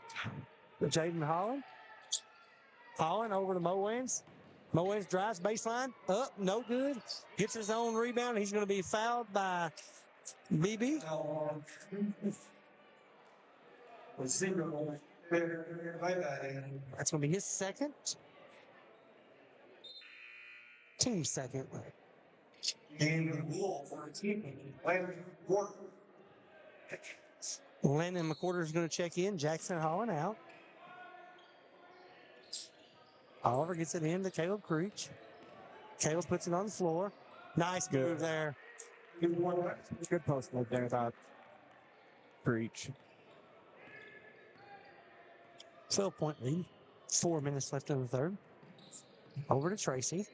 Jaden Holland. Holland over to Moans. Moans drives baseline. Up, no good. Gets his own rebound. He's going to be fouled by BB. That's going to be his second. Team second. Landon McWhorter is going to check in. Jackson Holland out. Oliver gets it in to Caleb Creech. Caleb puts it on the floor. Nice move there. Good post move there by Creech. 12-point lead. 4 minutes left in the third. Over to Tracy.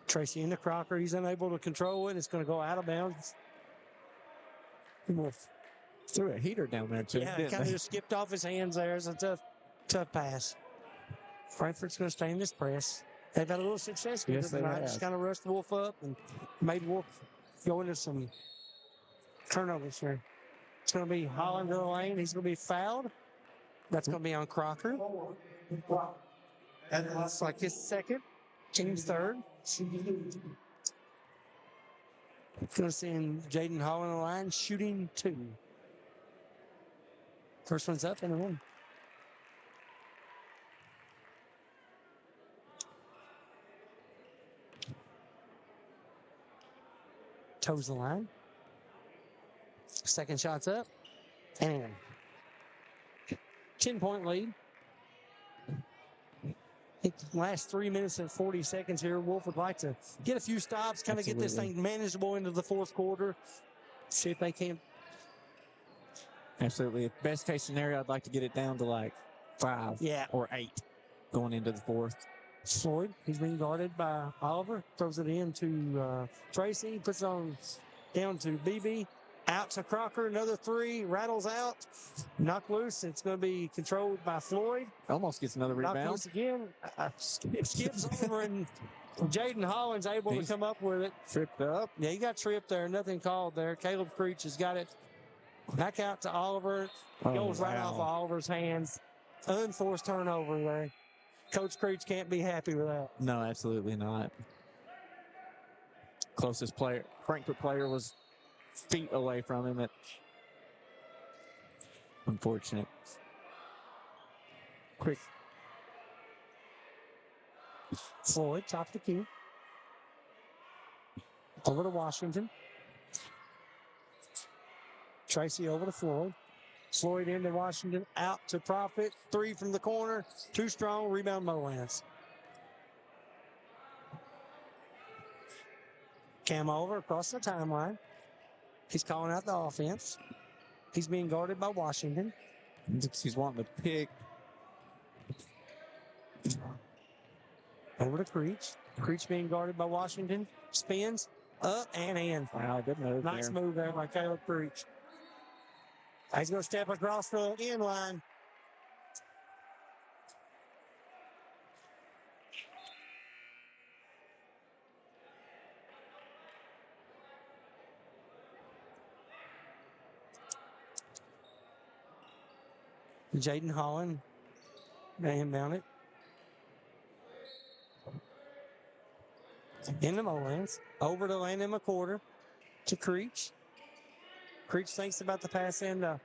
Tracy into Crocker. He's unable to control it. It's going to go out of bounds. Threw a heater down there, too. Yeah, it kind of just skipped off his hands there. It's a tough pass. Frankfort's going to stay in this press. They've had a little success with it tonight. Just kind of rushed Wolfe up and made Wolfe go into some turnovers here. It's going to be Holland to the lane. He's going to be fouled. That's going to be on Crocker. That's like his second. Team's third. Going to send Jaden Holland on the line, shooting 2. First one's up and a 1. Toes the line. Second shot's up. And 10-point lead. Last 3 minutes and 40 seconds here. Wolfe would like to get a few stops, kind of get this thing manageable into the fourth quarter. See if they can. Absolutely. Best case scenario, I'd like to get it down to like 5 or 8 going into the fourth. Floyd, he's being guarded by Oliver. Throws it in to Tracy. Puts it on down to BB. Out to Crocker. Another three. Rattles out. Knocked loose. It's going to be controlled by Floyd. Almost gets another rebound. Knocked loose again. Skips over, and Jaden Holland's able to come up with it. Tripped up. Yeah, he got tripped there. Nothing called there. Caleb Creech has got it back out to Oliver. Goes right off of Oliver's hands. Unforced turnover there. Coach Creech can't be happy with that. No, absolutely not. Closest player, Frankfort player, was feet away from him. Unfortunate. Quick. Floyd, top of the key. Over to Washington. Tracy over to Floyd. Floyd into Washington. Out to Profit. Three from the corner. Too strong. Rebound Moans. Cam over across the timeline. He's calling out the offense. He's being guarded by Washington. He's wanting to pick. Over to Creech. Creech being guarded by Washington. Spins. Up and in. Wow, good move. Nice move there by Caleb Creech. He's going to step across the end line. Jaden Holland. Inbound it. Into Mullins. Over to Landon McQuarter. To Creech. Creech thinks about the pass into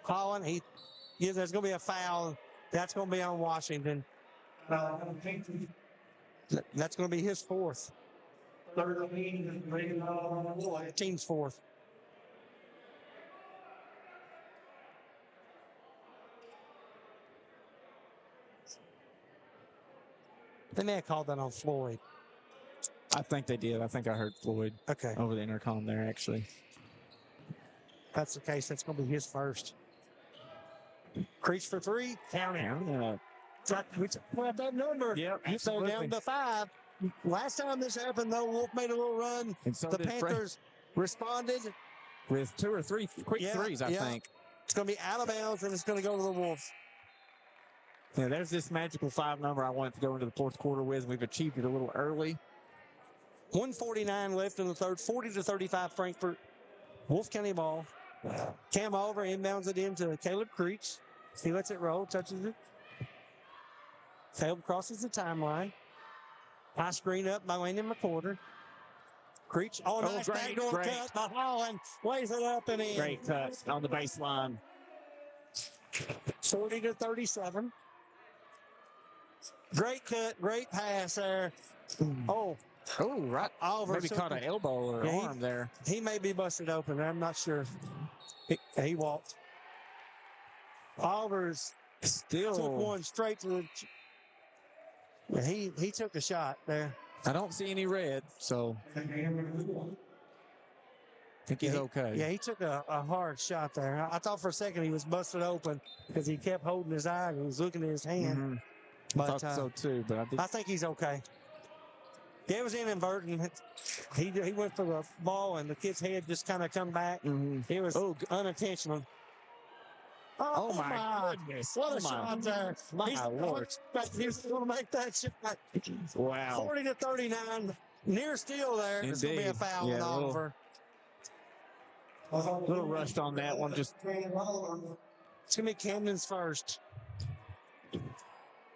Holland. There's going to be a foul. That's going to be on Washington. That's going to be his fourth. Team's fourth. They may have called that on Floyd. I think they did. I think I heard Floyd over the intercom there, actually. If that's the case, that's going to be his first. Creech for three. Count it. We have that number. Yep, so down to 5. Last time this happened, though, Wolfe made a little run. And so the Panthers responded with 2 or 3 quick threes, I think. It's going to be out of bounds, and it's going to go to the Wolves. Yeah, there's this magical 5 number I wanted to go into the fourth quarter with. We've achieved it a little early. 1:49 left in the third. 40-35 Frankfort. Wolfe County ball. Cam Oliver inbounds it into Caleb Creech. He lets it roll, touches it. Caleb crosses the timeline. High screen up by Landon McQuarter. Creech. Nice backdoor cut by Holland. Lays it up and in. Great cut on the baseline. 40-37. Great cut, great pass there. Oh, right. Oliver maybe caught an elbow or arm there. He may be busted open. I'm not sure. He walked. Oliver's still took one straight to the. He took a shot there. I don't see any red, so I think he's okay. Yeah, he took a hard shot there. I thought for a second he was busted open because he kept holding his eye and he was looking at his hand. Mm-hmm. But, I thought so too, but I think he's okay. Yeah, it was inadvertent. He went for the ball and the kid's head just kind of come back. Mm-hmm. It was unintentional. Oh my goodness. What a shot there. My Lord. He's going to make that shot. Wow. 40-39. Near steal there. Indeed. It's going to be a foul on Oliver. A little rushed on that one. It's going to be Camden's first.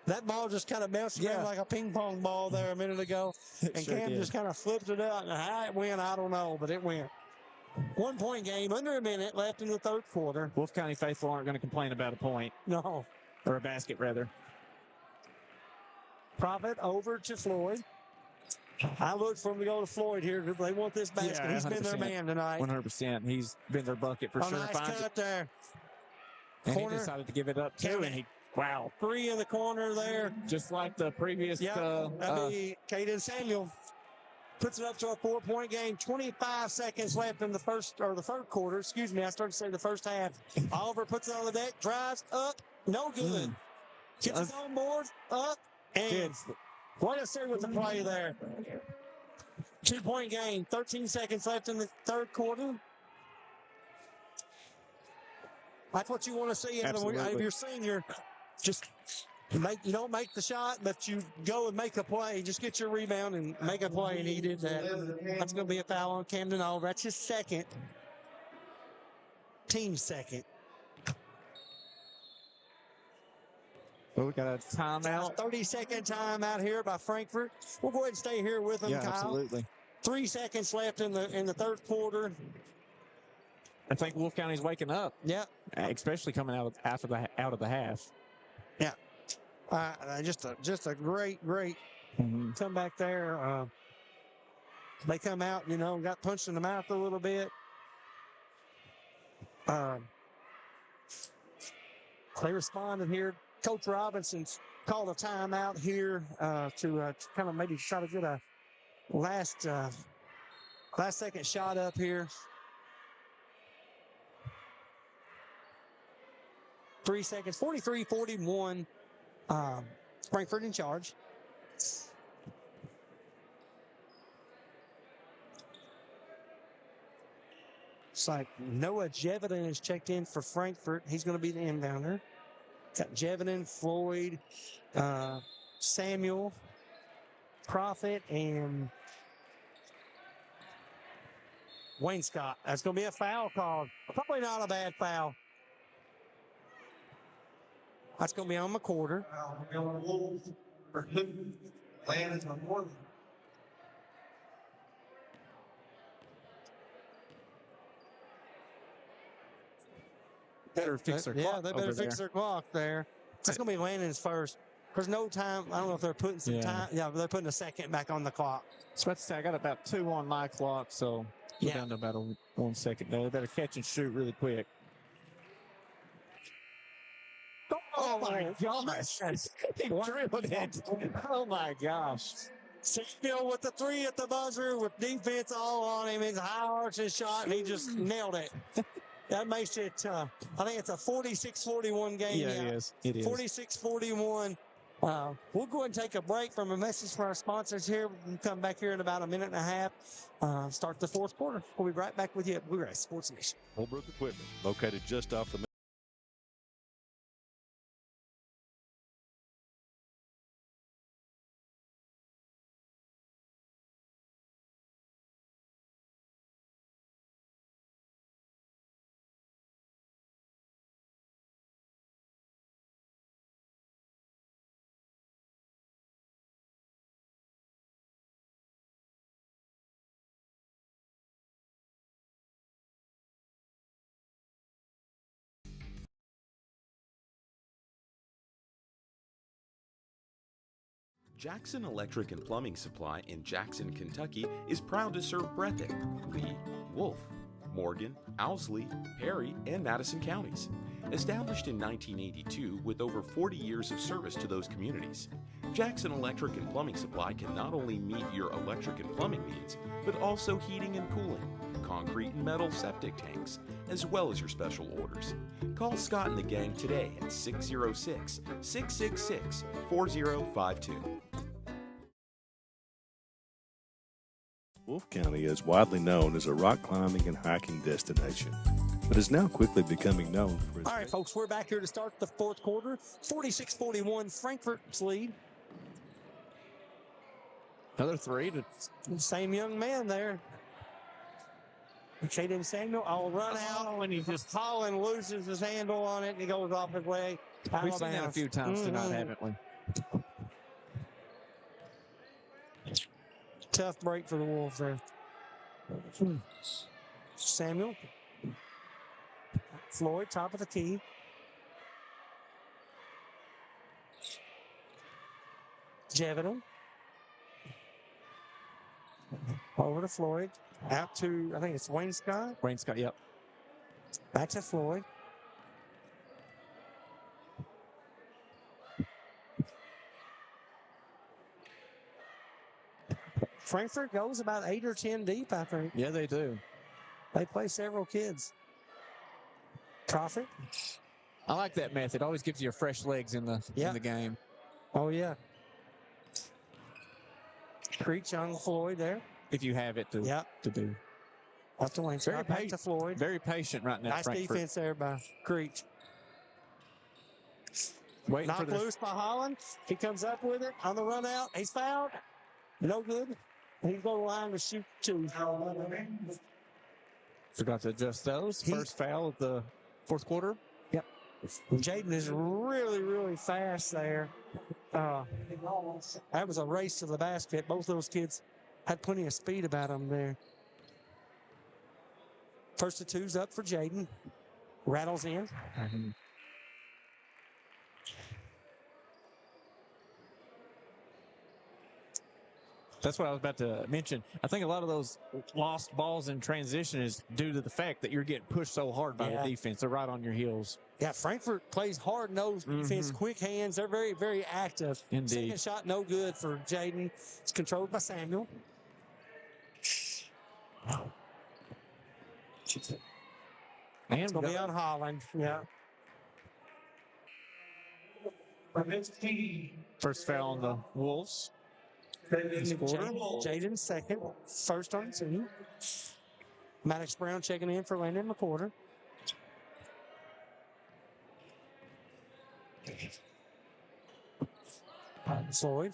That ball just kind of bounced around like a ping pong ball there a minute ago. And Cam just kind of flipped it out. And how it went, I don't know, but it went. 1 point game, under a minute left in the third quarter. Wolfe County faithful aren't going to complain about a point. No. Or a basket, rather. Profit over to Floyd. I look for him to go to Floyd here. They want this basket. Yeah, He's been their 100%. man tonight. 100%. He's been their bucket for sure. Nice cut there. And Corner. he decided to give it up too. And wow. 3 in the corner there. Just like the previous. That'd be Caden Samuel. Puts it up to a 4-point game. 25 seconds left in the third quarter. Excuse me. I started to say the first half. Oliver puts it on the deck, drives up. No good. Gets his own board up. And what a series with the play there. 2-point game. 13 seconds left in the third quarter. That's what you want to see. If you're senior, just you don't make the shot, but you go and make a play. Just get your rebound and make a play, and he did that. That's going to be a foul on Camden Oliver. That's his second. Team second. Well, we got a timeout. 30-second timeout here by Frankfort. We'll go ahead and stay here with them, Yeah, Kyle. absolutely. 3 seconds left in the third quarter. I think Wolfe County's waking up. Yeah. Especially coming out of the half. Yeah. Just a great comeback there. They come out, got punched in the mouth a little bit. They responded here. Coach Robinson's called a timeout here to kind of maybe try to get a last second shot up here. 3 seconds, 43-41. Frankfort in charge. It's like Noah Jevedon is checked in for Frankfort. He's going to be the inbounder. Got Jevedon, Floyd, Samuel, Prophet, and Wayne Scott. That's going to be a foul called. Probably not a bad foul. That's going to be on McCorder. Better fix their clock. Yeah, they better fix their clock there. That's going to be Landon's first. There's no time. I don't know if they're putting some time. Yeah, they're putting a second back on the clock. So let's say I got about 2 on my clock, so we're down to about 1 second there. They better catch and shoot really quick. Oh my gosh. He drilled it. Oh my gosh. Samuel with the 3 at the buzzer with defense all on him. His high arching shot, and he just nailed it. That makes it, I think it's a 46-41 game. Yeah, it is. It is. 46-41. We'll go ahead and take a break from a message for our sponsors here. We'll come back here in about a minute and a half. Start the fourth quarter. We'll be right back with you at Blu-ray Sports Nation. Holbrook Equipment, located just off the Jackson Electric and Plumbing Supply in Jackson, Kentucky is proud to serve Breathitt, Lee, Wolfe, Morgan, Owsley, Perry, and Madison counties. Established in 1982 with over 40 years of service to those communities, Jackson Electric and Plumbing Supply can not only meet your electric and plumbing needs, but also heating and cooling, concrete and metal septic tanks, as well as your special orders. Call Scott and the gang today at 606-666-4052. Wolfe County is widely known as a rock climbing and hiking destination, but is now quickly becoming known for its... All right, folks, we're back here to start the fourth quarter. 46-41, Frankfort's lead. Another 3 to... Same young man there. Caden Samuel, I'll run out, and he just Holland loses his handle on it, and he goes off his leg. We've seen that a few times tonight, haven't we? Tough break for the Wolves there. Samuel. Floyd, top of the key. Jevedon. Over to Floyd. Out to, I think it's Wayne Scott. Wayne Scott, yep. Back to Floyd. Frankfort goes about 8 or 10 deep, I think. Yeah, they do. They play several kids. Profit. I like that method. Always gives you fresh legs in the game. Oh, yeah. Creech on Floyd there. If you have it to do. Up to Wayne Scott. Back to Floyd. Very patient right now. Nice Frankfort. defense there by Creech. Waiting Knocked for loose by Holland. He comes up with it on the run out. He's fouled. No good. He's going to line to shoot 2. Forgot to adjust those. First foul of the fourth quarter. Yep. Jaden is really, really fast there. That was a race to the basket. Both those kids had plenty of speed about them there. First of 2's up for Jaden. Rattles in. That's what I was about to mention. I think a lot of those lost balls in transition is due to the fact that you're getting pushed so hard by the defense. They're right on your heels. Yeah, Frankfort plays hard-nosed defense, quick hands. They're very, very active. Indeed. Second shot, no good for Jaden. It's controlled by Samuel. And it's going to be on Holland. Yeah. First foul on the Wolves. Jaden second. First on 2. Maddox Brown checking in for Landon McCorder. Floyd.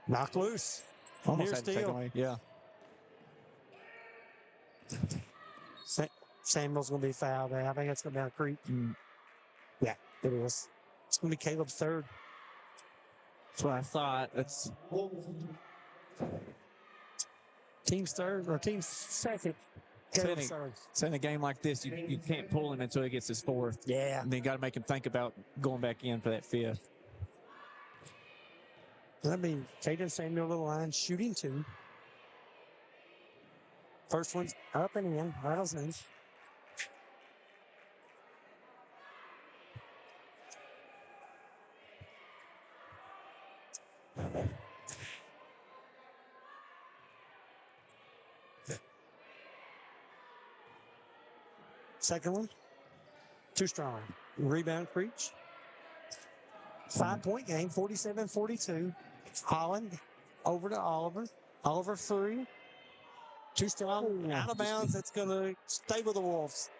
Knocked loose. Almost Near had to take steal. away. Yeah. Samuel's going to be fouled there. I think that's going to be a creep. Yeah, it is. It's going to be Caleb's 3rd. That's what I thought. That's team's 3rd or team's 2nd. So in a game like this, you can't pull him until he gets his 4th. Yeah. And then you got to make him think about going back in for that 5th. That'd be Caden Samuel to the line, shooting 2. First one's up and in. Rattles in. Second one, too strong. Rebound Creech. 5-point game, 47-42. Holland over to Oliver. Oliver 3. Too strong. Out of bounds. That's going to stay with the Wolves.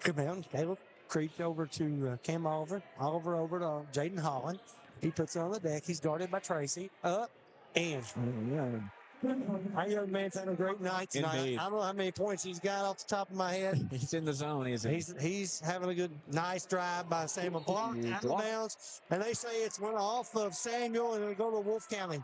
Rebound. Caleb Creech over to Cam Oliver. Oliver over to Jaden Holland. He puts it on the deck. He's guarded by Tracy. Up and. Our young man's having a great night tonight. Indeed. I don't know how many points he's got off the top of my head. He's in the zone, isn't he? He's having a good, nice drive by Samuel. Blocked out of bounds. And they say it's one off of Samuel and it'll go to Wolfe County.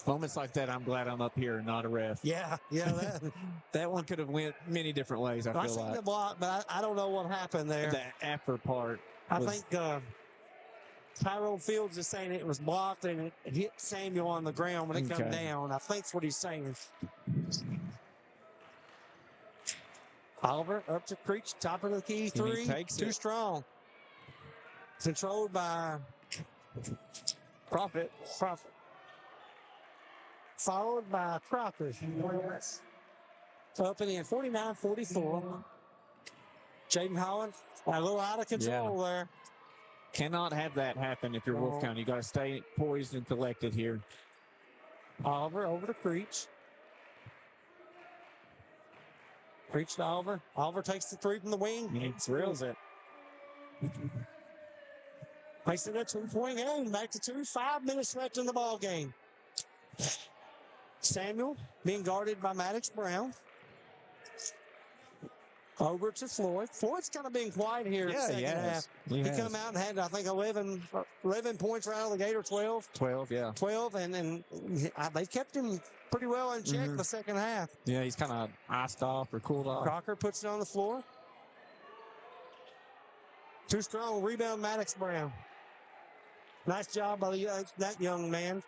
Moments like that, I'm glad I'm up here and not a ref. Yeah. That one could have went many different ways, I feel seen like. the block, but I don't know what happened there. The after part. I think Tyrone Fields is saying it was blocked and it hit Samuel on the ground when it come down. I think that's what he's saying. Oliver up to Creech, top of the key, 3. Too strong. Controlled by Profit. Followed by Crocker. Up and in, 49-44. Jaden Holland, a little out of control there. Cannot have that happen if you're Wolfe County. You got to stay poised and collected here. Oliver over to Creech. Creech to Oliver. Oliver takes the 3 from the wing. He drills it. Makes it a 2-point game. Back to 2. 5 minutes left in the ball game. Samuel being guarded by Maddox Brown. Over to Floyd. Floyd's kind of been quiet here in the second half. He come out and had, I think, 11 points right out of the gate, or 12. 12, yeah. 12, and they kept him pretty well in check the second half. Yeah, he's kind of iced off or cooled off. Crocker puts it on the floor. Too strong. Rebound, Maddox Brown. Nice job by that young man.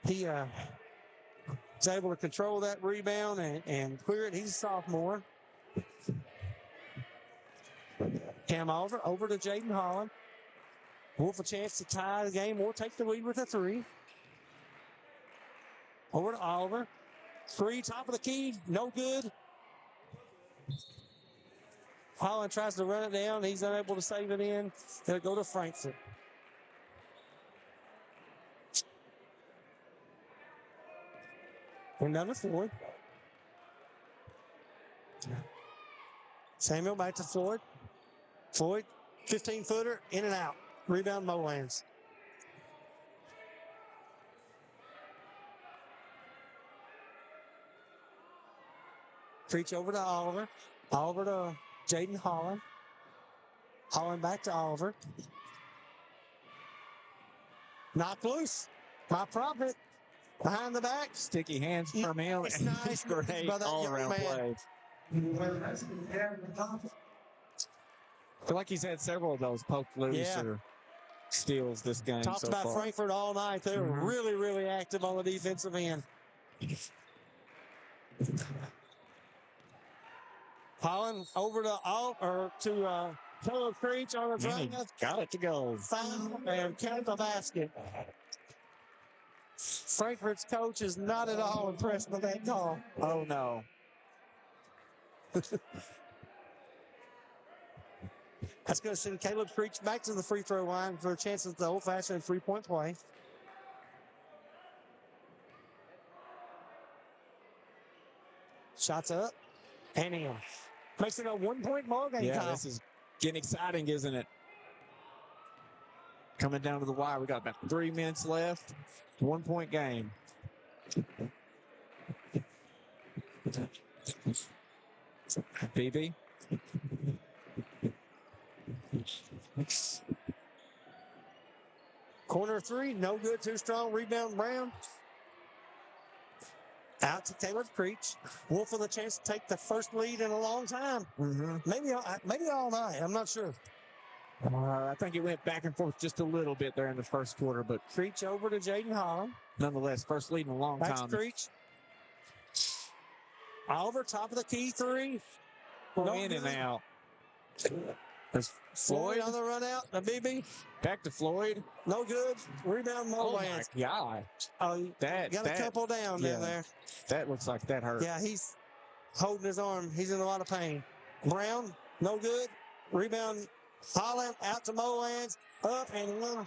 He was able to control that rebound and clear it. He's a sophomore. Cam Oliver over to Jaden Holland. Wolfe a chance to tie the game or take the lead with a three. Over to Oliver. Three, top of the key, no good. Holland tries to run it down. He's unable to save it in. They'll go to Frankfort. Another Floyd. Samuel back to Floyd. Floyd, 15-footer, in and out. Rebound, Molands. Preach over to Oliver. Oliver to Jaden Holland. Holland back to Oliver. Knocked loose. My prophet. Behind the back. Sticky hands from him. It's nice. Great all-around play. I feel like he's had several of those poked loose or steals this game Talked so about far. Frankfort all night. They were really, really active on the defensive end. Holland over to Caleb Creech on the drive. Got it to go. Foul and count the basket. Frankfurt's coach is not at all impressed with that call. Oh, no. That's going to send Caleb Creech back to the free throw line for a chance at the old-fashioned three-point play. Shots up and in. Makes it a one-point ball game. Yeah, this is getting exciting, isn't it? Coming down to the wire. We got about 3 minutes left. 1-point game. BB. Corner three, no good, too strong. Rebound, Brown. Out to Caleb Creech. Wolfe with a chance to take the first lead in a long time. Maybe all night. I'm not sure. I think it went back and forth just a little bit there in the first quarter, but Creech over to Jaden Holland. nonetheless, first lead in a long Back time. to Creech. Oliver, top of the key three. In and out. There's Floyd Floyd on the run out. The BB. back to Floyd. No good. Rebound, Oh my Molands. God. Oh, That got a couple down in there. That looks like that hurt. Yeah, he's holding his arm. He's in a lot of pain. Brown, no good. Rebound, Holland out to Molands. Up and in.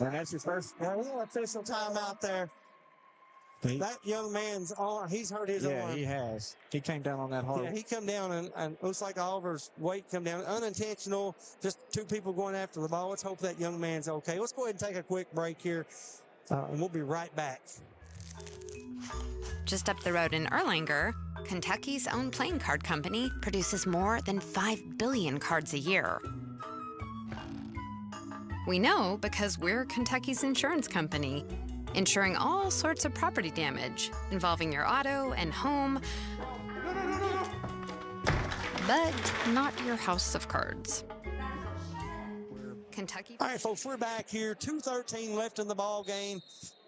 And that's your first. A little official timeout there. That young man's arm, he's hurt his Yeah, arm. he has. He came down on that hard. Yeah, he come down and looks like Oliver's weight come down. Unintentional, just two people going after the ball. Let's hope that young man's okay. Let's go ahead and take a quick break here, and we'll be right back. Just up the road in Erlanger, Kentucky's own playing card company produces more than 5 billion cards a year. We know because we're Kentucky's insurance company, insuring all sorts of property damage involving your auto and home, but not your house of cards. Kentucky. All right, folks, we're back here. 2:13 left in the ball game.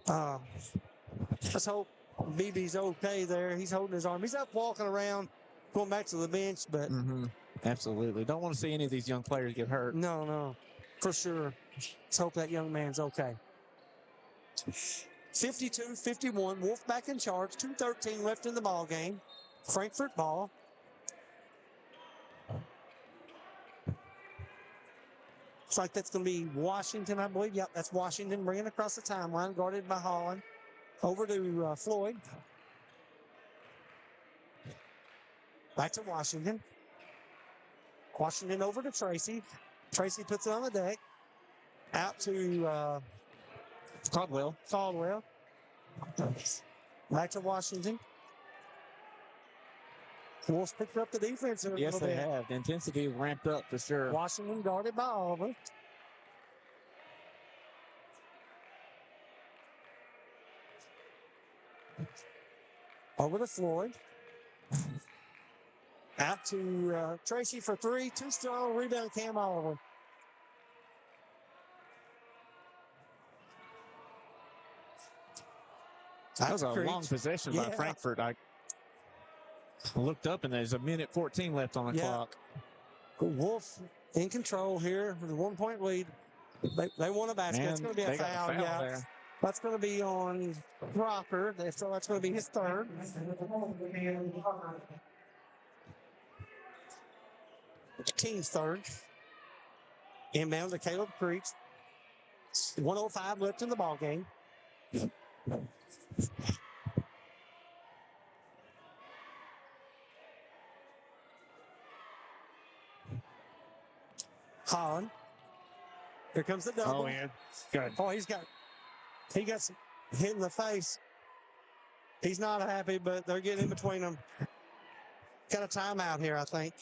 Let's hope BB's okay there. He's holding his arm. He's up walking around, going back to the bench, but Absolutely. Don't want to see any of these young players get hurt. no, for sure. Let's hope that young man's okay. 52-51, Wolfe back in charge. 2:13 left in the ball game. Frankfort ball. Looks like that's going to be Washington, I believe. Yep, that's Washington bringing across the timeline, guarded by Holland. Over to Floyd. Back to Washington. Washington over to Tracy. Tracy puts it on the deck. Out to Caldwell. Back to Washington. Wolves picked up the defense a Yes, little they bit. have. The intensity ramped up for sure. Washington guarded by Oliver. Over to Floyd. Out to Tracy for three. Too strong. Rebound, Cam Oliver. That was a long possession by Frankfort. I looked up and there's a minute 14 left on the clock. Wolf in control here with a 1 point lead. They want a basket. It's going to be a foul. There. That's going to be on Rocker. So that's going to be his third. Team's third. Inbound to Caleb Creech. 1:05 left in the ball game. Holland. Here comes the double. Oh, yeah. Good. Oh, he got some hit in the face. He's not happy, but they're getting in between them. Got a timeout here, I think.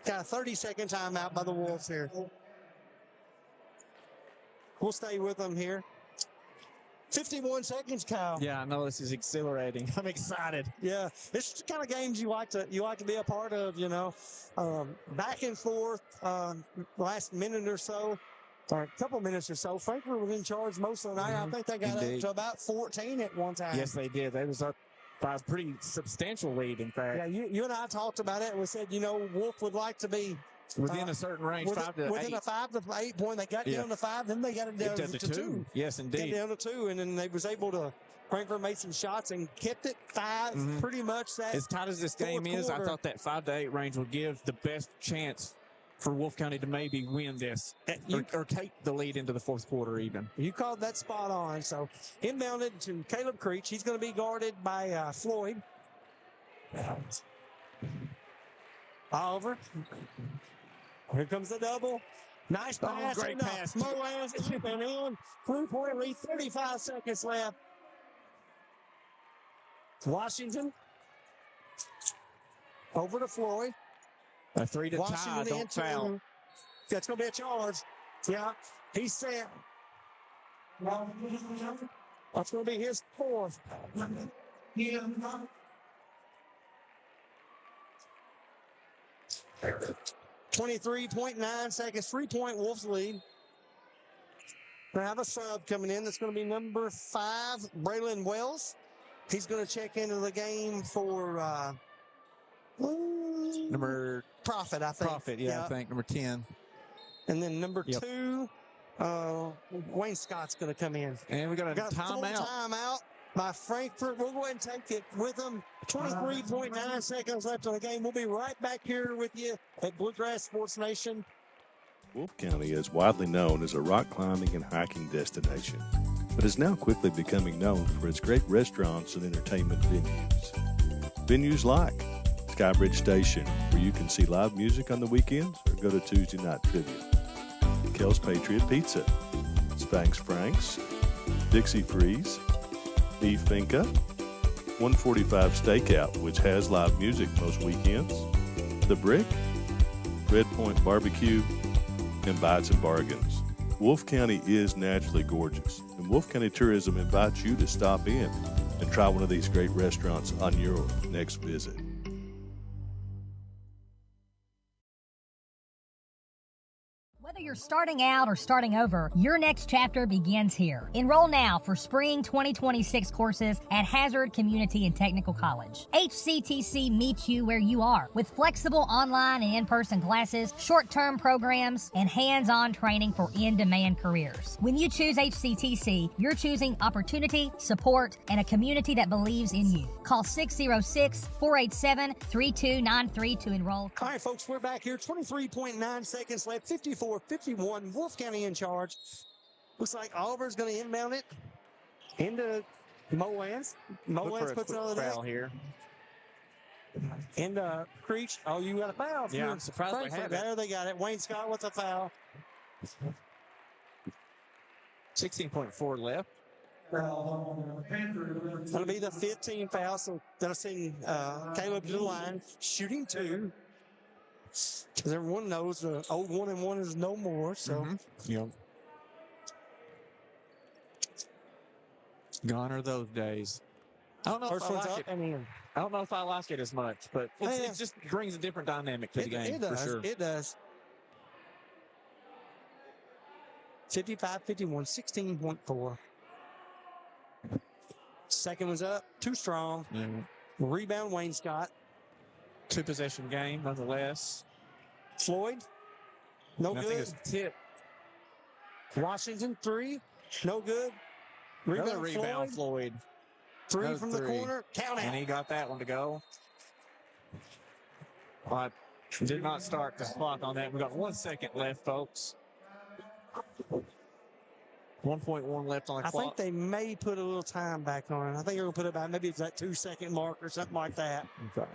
Got a 30-second timeout by the Wolves here. We'll stay with them here. 51 seconds, Kyle. Yeah, I know this is exhilarating. I'm excited. Yeah, it's the kind of games you like to be a part of, you know. Back and forth, last minute or so, or a couple minutes or so. Frankfort was in charge most of the night. I think they got up to about 14 at one time. Yes, they did. They was up by a pretty substantial lead, in fact. Yeah, you and I talked about it, and we said, you know, Wolf would like to be within a certain range, within a 5 to 8 point. They got down to 5, then they got it down to 2. Yes, indeed. Got down to 2, and then they was able to. Frankfort made some shots and kept it 5, pretty much that. As tight as this game is, I thought that 5 to 8 range would give the best chance for Wolfe County to maybe win this or take the lead into the fourth quarter even. You called that spot on. So inbounded to Caleb Creech. He's going to be guarded by Floyd. Oliver. Here comes the double. Nice pass. Great pass. Moaz chipping in. 3-point lead, 35 seconds left. Washington. Over to Floyd. A 3 to tie, don't foul. That's going to be a charge. Yeah, he's set. That's going to be his fourth. 23.9 seconds. 3-point Wolves lead. They have a sub coming in. That's going to be number 5, Braylon Wells. He's going to check into the game for number Profit, I think. Profit, I think number 10. And then number 2, Wayne Scott's going to come in. And we got a timeout. Timeout by Frankfort. We'll go ahead and take it with them. 23.9 seconds left in the game. We'll be right back here with you at Bluegrass Sports Nation. Wolfe County is widely known as a rock climbing and hiking destination, but is now quickly becoming known for its great restaurants and entertainment venues. Venues like Skybridge Station, where you can see live music on the weekends or go to Tuesday night trivia. Kel's Patriot Pizza, Spanx Frank's, Dixie Freeze, E Finca, 145 Stakeout, which has live music most weekends, The Brick, Red Point Barbecue, and Bites and Bargains. Wolfe County is naturally gorgeous, and Wolfe County Tourism invites you to stop in and try one of these great restaurants on your next visit. Whether you're starting out or starting over, your next chapter begins here. Enroll now for spring 2026 courses at Hazard Community and Technical College. HCTC meets you where you are with flexible online and in-person classes, short-term programs, and hands-on training for in-demand careers. When you choose HCTC, you're choosing opportunity, support, and a community that believes in you. Call 606-487-3293 to enroll. All right, folks, we're back here. 23.9 seconds left. 54-51. Wolfe County in charge. Looks like Oliver's going to inbound it into Moaz. Moaz puts it on the foul here. And Creech. Oh, you got a foul. Yeah, I'm surprised they have it. There they got it. Wayne Scott with a foul. 16.4 left. That'll be the 15th foul. So that'll send Caleb to the line, shooting 2. Because everyone knows the old 1-and-1 is no more. So, Yep. Gone are those days. I don't know first if I one's like up it. and in. I don't know if I like it as much, but it just brings a different dynamic to the game. It does. For sure. It does. 55-51, 16.4. Second one's up. Too strong. Yeah. Rebound, Wayne Scott. 2-possession game, nonetheless. Floyd. No And I good. think it's tip. Washington, 3. No good. Another rebound, Floyd. 3 Another from the 3. corner. Count And out. he got that one to go. But did not start the clock on that. We got 1 second left, folks. 1.1 left on the I clock. think they may put a little time back on it. I think they're going to put it back. Maybe it's that 2-second mark or something like that. Okay.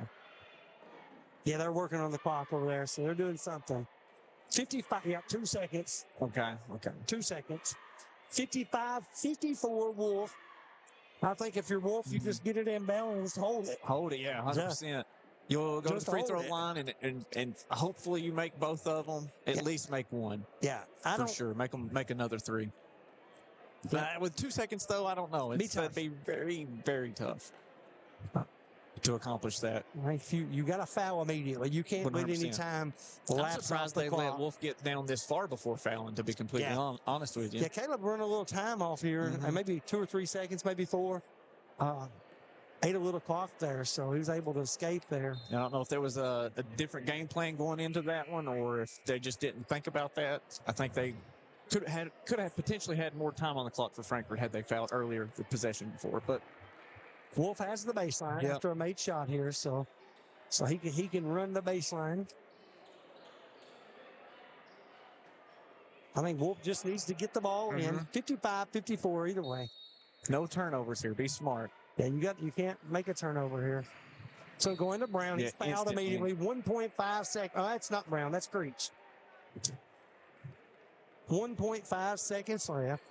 Yeah, they're working on the clock over there, so they're doing something. 55, yeah, 2 seconds. Okay. 2 seconds. 55-54 Wolf. I think if you're Wolf, you just get it in balance, hold it. Hold it, yeah, 100%. You'll go to just the free throw hold it. line and hopefully you make both of them. At least make one. Yeah, For sure. Make another 3. With 2 seconds, though, I don't know. It'd be very, very tough to accomplish that. If you got to foul immediately. You can't wait any 100%. time. I'm surprised they let Wolf get down this far before fouling, to be completely honest with you. Yeah, Caleb run a little time off here, and maybe 2 or 3 seconds, maybe 4. Ate a little clock there, so he was able to escape there. I don't know if there was a different game plan going into that one or if they just didn't think about that. I think they could have potentially had more time on the clock for Frankfort had they fouled earlier the possession before. But Wolf has the baseline after a made shot here, so he can run the baseline. I think Wolf just needs to get the ball in. 55-54 either way. No turnovers here. Be smart. Yeah, you can't make a turnover here. So going to Brown, he's fouled immediately. 1.5 seconds. Oh, that's not Brown. That's Creech. 1.5 seconds left.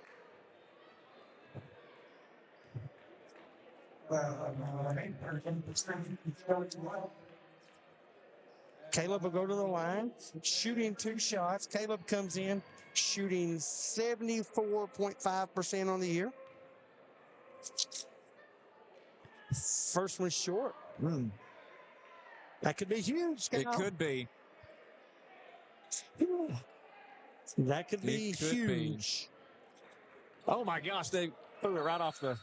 Caleb will go to the line, shooting 2 shots. Caleb comes in, shooting 74.5% on the year. First one short. That could be huge. It could be. That could be huge. Oh my gosh, they threw it right off the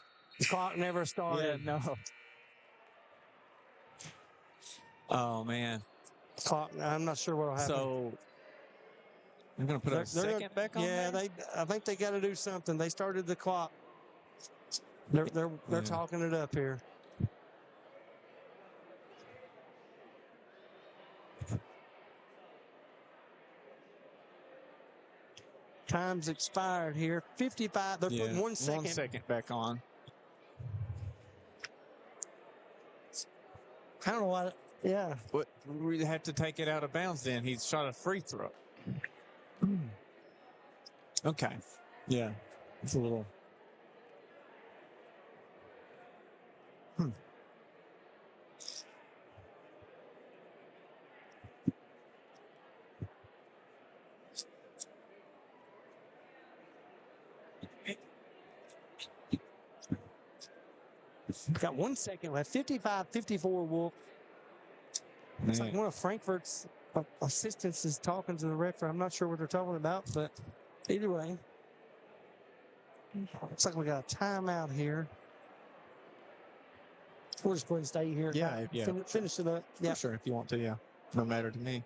clock. Never started. Yeah, no. Oh man. Clock. I'm not sure what'll happen. So I'm gonna put a second back on. Yeah, there? I think they got to do something. They started the clock. They're talking it up here. Time's expired here. 55. They're putting 1 second. 1 second back on. I don't know why. Yeah. But we had to take it out of bounds then. He shot a free throw. Okay. Yeah. It's a little. Got 1 second left. 55-54 Wolf. It's like one of Frankfort's assistants is talking to the referee. I'm not sure what they're talking about, but either way. Looks like we got a timeout here. We'll just go ahead and stay here. Finish it up. Yeah. Sure, if you want to, yeah. No matter to me.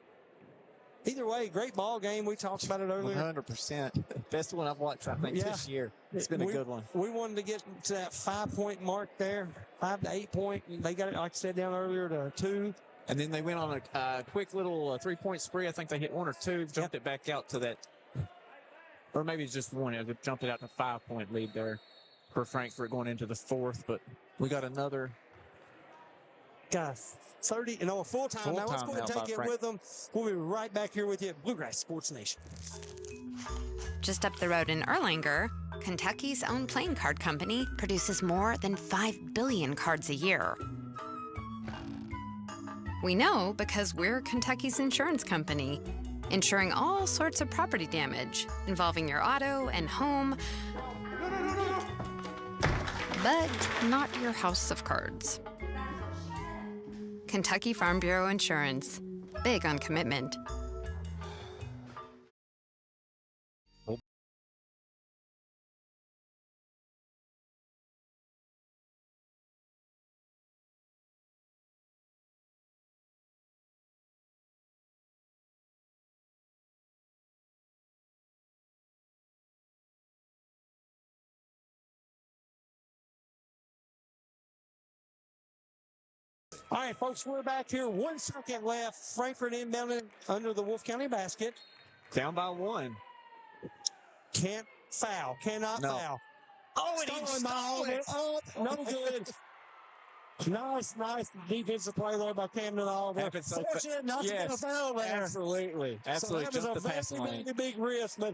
Either way, great ball game. We talked about it earlier. 100%. Best one I've watched, I think, this year. It's been a good one. We wanted to get to that 5-point mark there, 5 to 8 point. They got it, like I said down earlier, to 2. And then they went on a quick little 3-point spree. I think they hit 1 or 2, jumped it back out to that, or maybe it's just 1. It jumped it out to 5-point lead there for Frankfort going into the 4th. But we got another. Got 30, a full time. Now let's go ahead and take it with them. We'll be right back here with you at Bluegrass Sports Nation. Just up the road in Erlanger, Kentucky's own playing card company produces more than 5 billion cards a year. We know because we're Kentucky's insurance company, insuring all sorts of property damage involving your auto and home, but not your house of cards. Kentucky Farm Bureau Insurance, big on commitment. All right, folks, we're back here. 1 second left. Frankfort inbounded under the Wolfe County basket. Down by 1. Can't foul. Cannot foul. Oh, and he stole it. Oh, no good. Nice defensive play there by Camden Oliver. Fortunate not to get a foul there. Absolutely. So that was a very big risk, but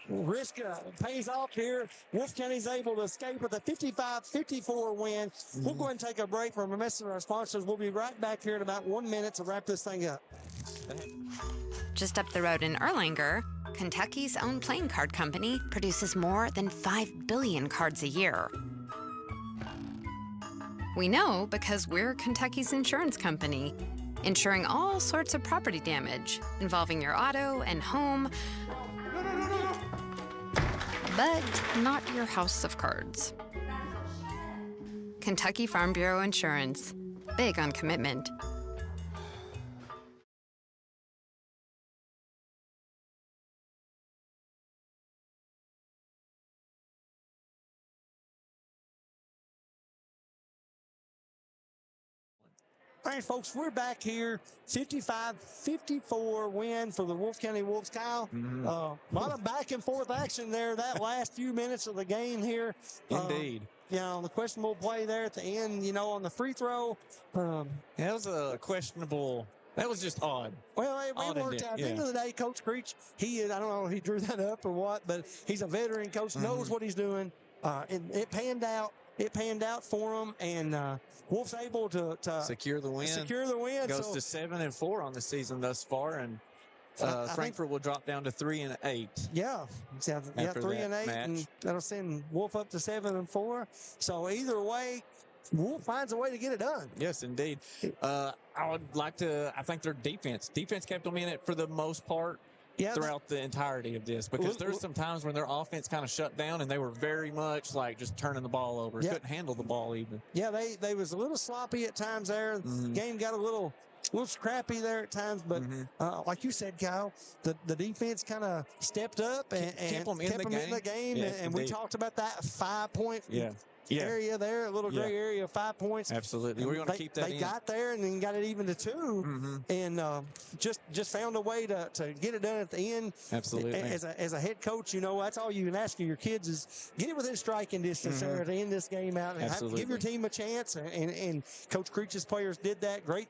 risk pays off here. Wolfe County's able to escape with a 55-54 win. We'll go ahead and take a break from a message of our sponsors. We'll be right back here in about 1 minute to wrap this thing up. Just up the road in Erlanger, Kentucky's own playing card company produces more than 5 billion cards a year. We know because we're Kentucky's insurance company, insuring all sorts of property damage involving your auto and home, but not your house of cards. Kentucky Farm Bureau Insurance, big on commitment. All right, folks, we're back here. 55-54 win for the Wolfe County Wolves. Kyle, a lot of back and forth action there that last few minutes of the game here. Indeed. The questionable play there at the end, on the free throw. That was a questionable. That was just odd. Well, it worked out. At the end of the day, Coach Creech, I don't know if he drew that up or what, but he's a veteran coach, knows what he's doing. It panned out. It panned out for him, and Wolf's able to secure the win. Goes to 7-4 on the season thus far, and Frankfort will drop down to 3-8. Yeah, 3-8, and that'll send Wolfe up to 7-4. So either way, Wolfe finds a way to get it done. Yes, indeed. I think their defense kept them in it for the most part. Throughout the entirety of this, because there's some times when their offense kind of shut down and they were very much like just turning the ball over. Couldn't handle the ball even. Yeah, they was a little sloppy at times there. Game got a little scrappy there at times, but like you said, Kyle, the defense kind of stepped up and kept them in the game. And we talked about that 5-point area there, a little gray area of 5 points. Absolutely. We're going to keep that in. They got there and then got it even to 2 and just found a way to get it done at the end. Absolutely. As a head coach, that's all you can ask of your kids is get it within striking distance there to end this game out and give your team a chance. And Coach Creech's players did that. Great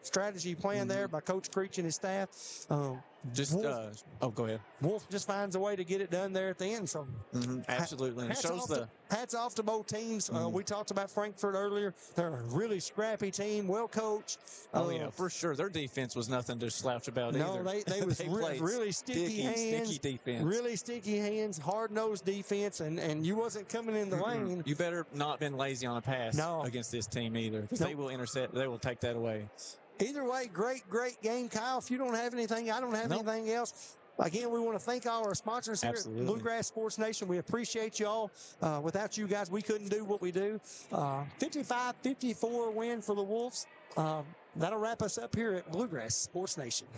strategy plan there by Coach Creech and his staff. Go ahead. Wolfe just finds a way to get it done there at the end. So absolutely. Hats off to both teams. We talked about Frankfort earlier. They're a really scrappy team, well coached. For sure. Their defense was nothing to slouch about either. No, they was really sticky hands. Sticky defense. Really sticky hands, hard-nosed defense, and you wasn't coming in the lane. You better not been lazy on a pass against this team either, because they will intercept. They will take that away. Either way, great game, Kyle. If you don't have anything, I don't have anything else. Again, we want to thank all our sponsors here at Bluegrass Sports Nation. We appreciate you all. Without you guys, we couldn't do what we do. 55-54 win for the Wolves. That'll wrap us up here at Bluegrass Sports Nation.